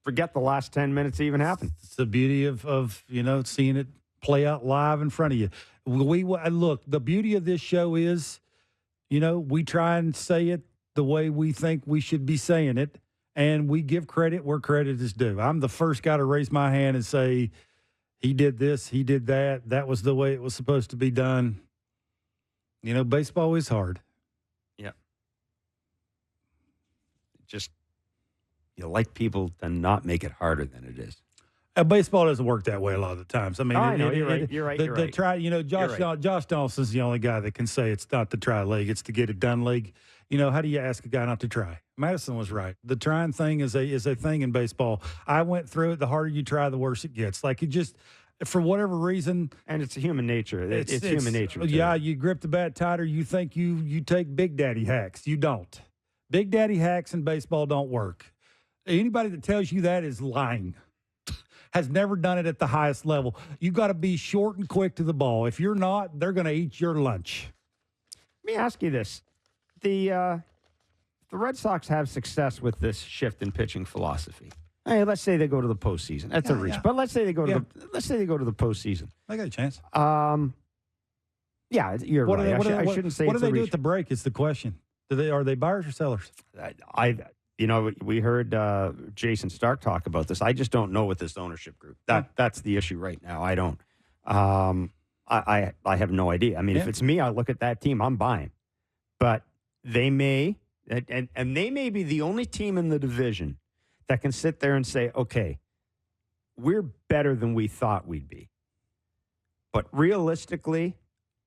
forget the last 10 minutes even happened. It's the beauty of seeing it play out live in front of you. Look, the beauty of this show is, we try and say it the way we think we should be saying it, and we give credit where credit is due. I'm the first guy to raise my hand and say, he did this, he did that. That was the way it was supposed to be done. Baseball is hard. Yeah. Just, you like people to not make it harder than it is. Baseball doesn't work that way a lot of the times. I mean, you're right. You're right. Josh Donaldson's the only guy that can say it's not the try league, it's the get it done league. How do you ask a guy not to try? Madison was right. The trying thing is a thing in baseball. I went through it. The harder you try, the worse it gets. Like it just, for whatever reason, and it's human nature. It's human nature. Yeah, you grip the bat tighter. You think you take Big Daddy hacks. You don't. Big Daddy hacks in baseball don't work. Anybody that tells you that is lying. Has never done it at the highest level. You got to be short and quick to the ball. If you're not, they're going to eat your lunch. Let me ask you this: the Red Sox have success with this shift in pitching philosophy. Hey, let's say they go to the postseason. That's a reach, but let's say they go to the postseason. They got a chance. Yeah, you're right. I shouldn't say. What do they do at the break? Is the question. Are they buyers or sellers? We heard Jayson Stark talk about this. I just don't know with this ownership group. That's the issue right now. I don't. I have no idea. I mean, if it's me, I look at that team. I'm buying, but they may, and they may be the only team in the division that can sit there and say, okay, we're better than we thought we'd be. But realistically,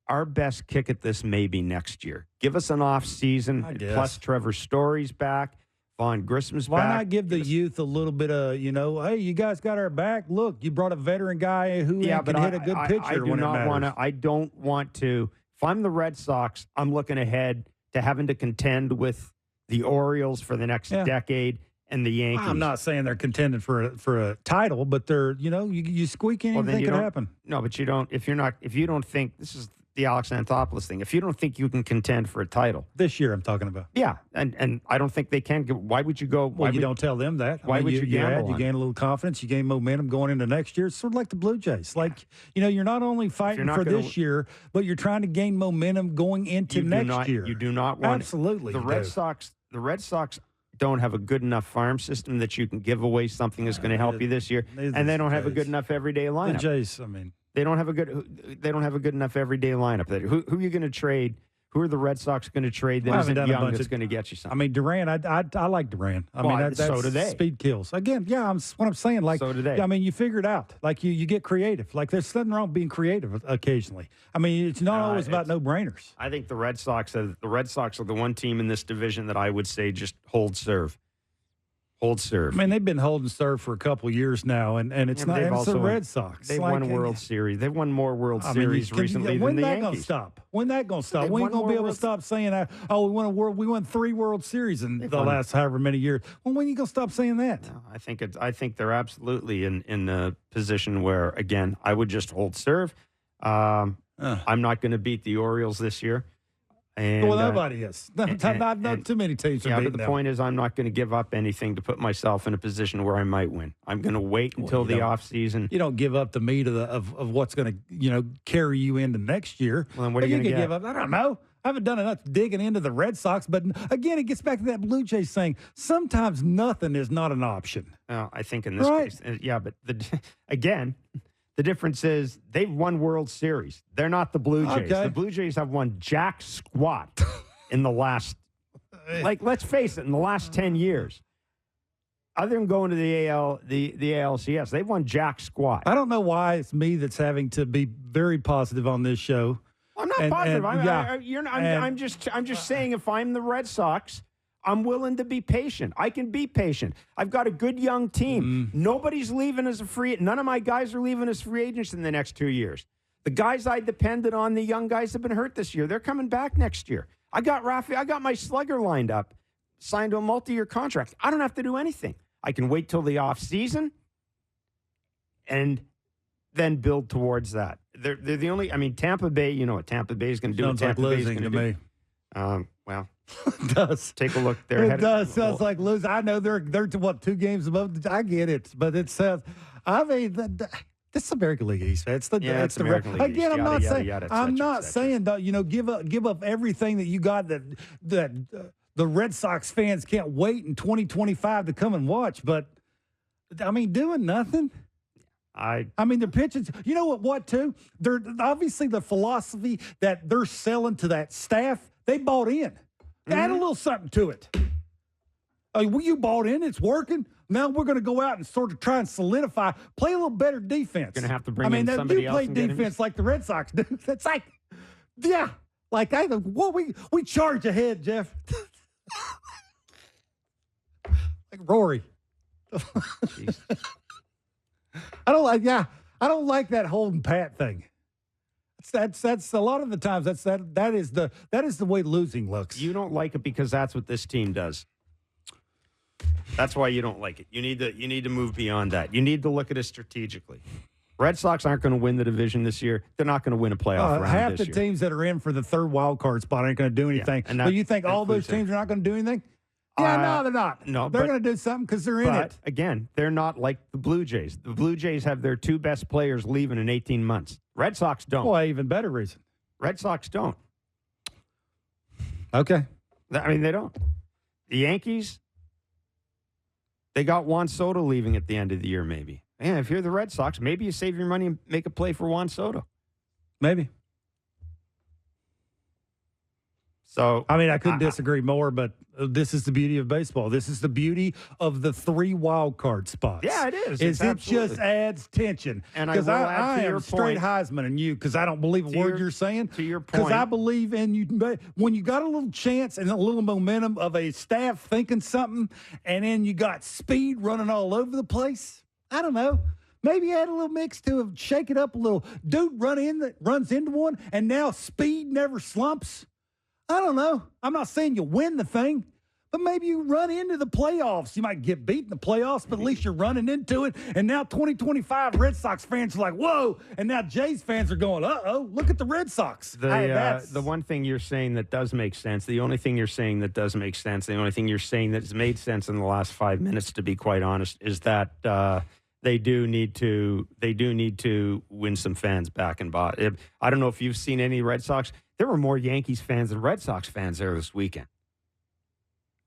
our best kick at this may be next year. Give us an off season, plus Trevor Story's back. Vaughn Grissom's back. Why not give the youth a little bit of, hey, you guys got our back. Look, you brought a veteran guy who can hit a good pitcher when it matters. I don't want to. If I'm the Red Sox, I'm looking ahead to having to contend with the Orioles for the next decade and the Yankees. I'm not saying they're contending for a title, but they're, you squeak anything can happen. No, but you don't. If you don't think this is the Alex Anthopoulos thing. If you don't think you can contend for a title this year, I'm talking about. Yeah, and I don't think they can. Why would you go? Well, you don't tell them that. Why would you gamble? You gain a little confidence. You gain momentum going into next year. It's sort of like the Blue Jays. Like you're not only fighting for this year, but you're trying to gain momentum going into next year. You do not want absolutely the Red Sox. The Red Sox don't have a good enough farm system that you can give away something that's going to help you this year, and they don't have a good enough everyday lineup. The Jays, I mean. They don't have a good enough everyday lineup. Who are you going to trade? Who are the Red Sox going to trade that isn't young that's going to get you something? I mean, Duran, I like Duran. So do they. Speed kills. Again, what I'm saying. Like, so do they. I mean, you figure it out. Like, you get creative. Like, there's nothing wrong with being creative occasionally. I mean, it's not always about no-brainers. I think the Red Sox are the one team in this division that I would say just hold serve. Hold serve. I mean, they've been holding serve for a couple of years now, and it's not. It's the Red Sox. They've won World Series. They've won more World Series recently than the Yankees. When that going to stop? We ain't going to be able to stop saying that. Oh, we won 3 World Series in the last however many years. Well, when are you going to stop saying that? No, I think they're absolutely in a position where, again, I would just hold serve. I'm not going to beat the Orioles this year. And, well, nobody is. Not too many teams. Yeah, but the point is, I'm not going to give up anything to put myself in a position where I might win. I'm going to wait until the off season. You don't give up the meat of what's going to carry you into next year. Well, then what are you going to give up? I don't know. I haven't done enough digging into the Red Sox, but again, it gets back to that Blue Jays saying sometimes nothing is not an option. I think in this case, but again. The difference is they've won World Series. They're not the Blue Jays. Okay. The Blue Jays have won jack squat in the last, let's face it, in the last 10 years. Other than going to the ALCS, they've won jack squat. I don't know why it's me that's having to be very positive on this show I'm not positive. I'm just saying if I'm the Red Sox, I'm willing to be patient. I can be patient. I've got a good young team. Nobody's leaving as a free. None of my guys are leaving as free agents in the next 2 years. The guys I depended on, the young guys have been hurt this year. They're coming back next year. I got my slugger lined up, signed to a multi-year contract. I don't have to do anything. I can wait till the off season and then build towards that. They're the only. I mean, Tampa Bay. You know what Tampa Bay is going to do? Sounds like losing to me. Well, it does. Take a look. It does. Sounds like losing. I know they're to what, 2 games above. I get it, but it says. I mean, this is American League East. It's the American League East. Again, I'm not saying. Yada, I'm not saying that give up everything that you got. That the Red Sox fans can't wait in 2025 to come and watch. But I mean, doing nothing. I mean, the pitchers, you know what, too? They're obviously the philosophy that they're selling to that staff, they bought in. Add a little something to it. You bought in, it's working. Now we're going to go out and sort of try and solidify, play a little better defense. Going to have to bring in somebody else. I mean, they do play defense like the Red Sox do. It's like, yeah, like we charge ahead, Jeff. Like Rory. Jeez. I don't like that holding pat thing. That's a lot of the times that is the way losing looks. You don't like it because that's what this team does. That's why you don't like it. You need to move beyond that. You need to look at it strategically. Red Sox aren't going to win the division this year. They're not going to win a playoff round half this the year. Teams that are in for the third wild card spot aren't going to do anything. Yeah, but you think all those teams are not going to do anything? Yeah, no, they're not. No, they're going to do something because they're in it. Again, they're not like the Blue Jays. The Blue Jays have their 2 best players leaving in 18 months. Red Sox don't. Well, even better reason. Red Sox don't. Okay. I mean, they don't. The Yankees, they got Juan Soto leaving at the end of the year, maybe. Man, if you're the Red Sox, maybe you save your money and make a play for Juan Soto. Maybe. So, I mean, I couldn't disagree more, but this is the beauty of baseball. This is the beauty of the 3 wild card spots. Yeah, it is. It just adds tension. And because I am straight Heisman in you because I don't believe a word you're saying. To your point. Because I believe in you. When you got a little chance and a little momentum of a staff thinking something, and then you got speed running all over the place, I don't know. Maybe add a little mix to it, shake it up a little. Dude runs into one, and now speed never slumps. I don't know. I'm not saying you win the thing, but maybe you run into the playoffs. You might get beat in the playoffs, but at least you're running into it. And now 2025 Red Sox fans are like, whoa. And now Jays fans are going, uh-oh, look at the Red Sox. The one thing you're saying that does make sense, the only thing you're saying that does make sense, the only thing you're saying that's made sense in the last 5 minutes, to be quite honest, is that they do need to win some fans back in Boston. I don't know if you've seen any Red Sox. There were more Yankees fans than Red Sox fans there this weekend.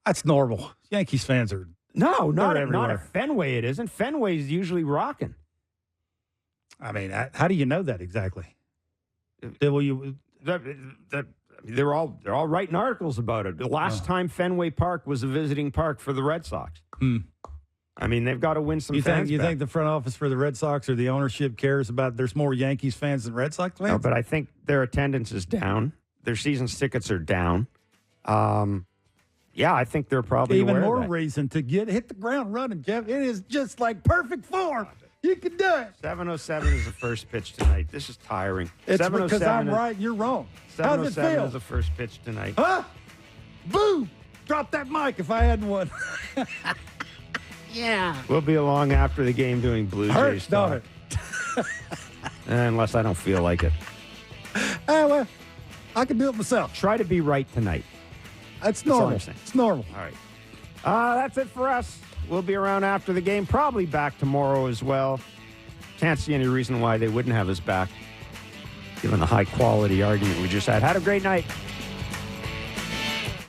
That's normal. Yankees fans are not at Fenway. It isn't. Fenway's usually rocking. I mean, how do you know that exactly? They're all writing articles about it. The last time Fenway Park was a visiting park for the Red Sox. I mean, they've got to win some fans. You think the front office for the Red Sox or the ownership cares about there's more Yankees fans than Red Sox fans? No, but I think their attendance is down. Their season tickets are down. Yeah, I think they're probably even aware more of that. Reason to hit the ground running, Jeff. It is just like perfect form. You can do it. 7:07 is the first pitch tonight. This is tiring. It's because I'm right and you're wrong. How's it feel? 7:07 is the first pitch tonight. Huh? Boo! Drop that mic if I had one. Yeah. We'll be along after the game doing Blue Jays talk. Unless I don't feel like it. Well, I can do it myself. Try to be right tonight. That's normal. It's normal. All right. That's it for us. We'll be around after the game, probably back tomorrow as well. Can't see any reason why they wouldn't have us back, given the high-quality argument we just had. Had a great night.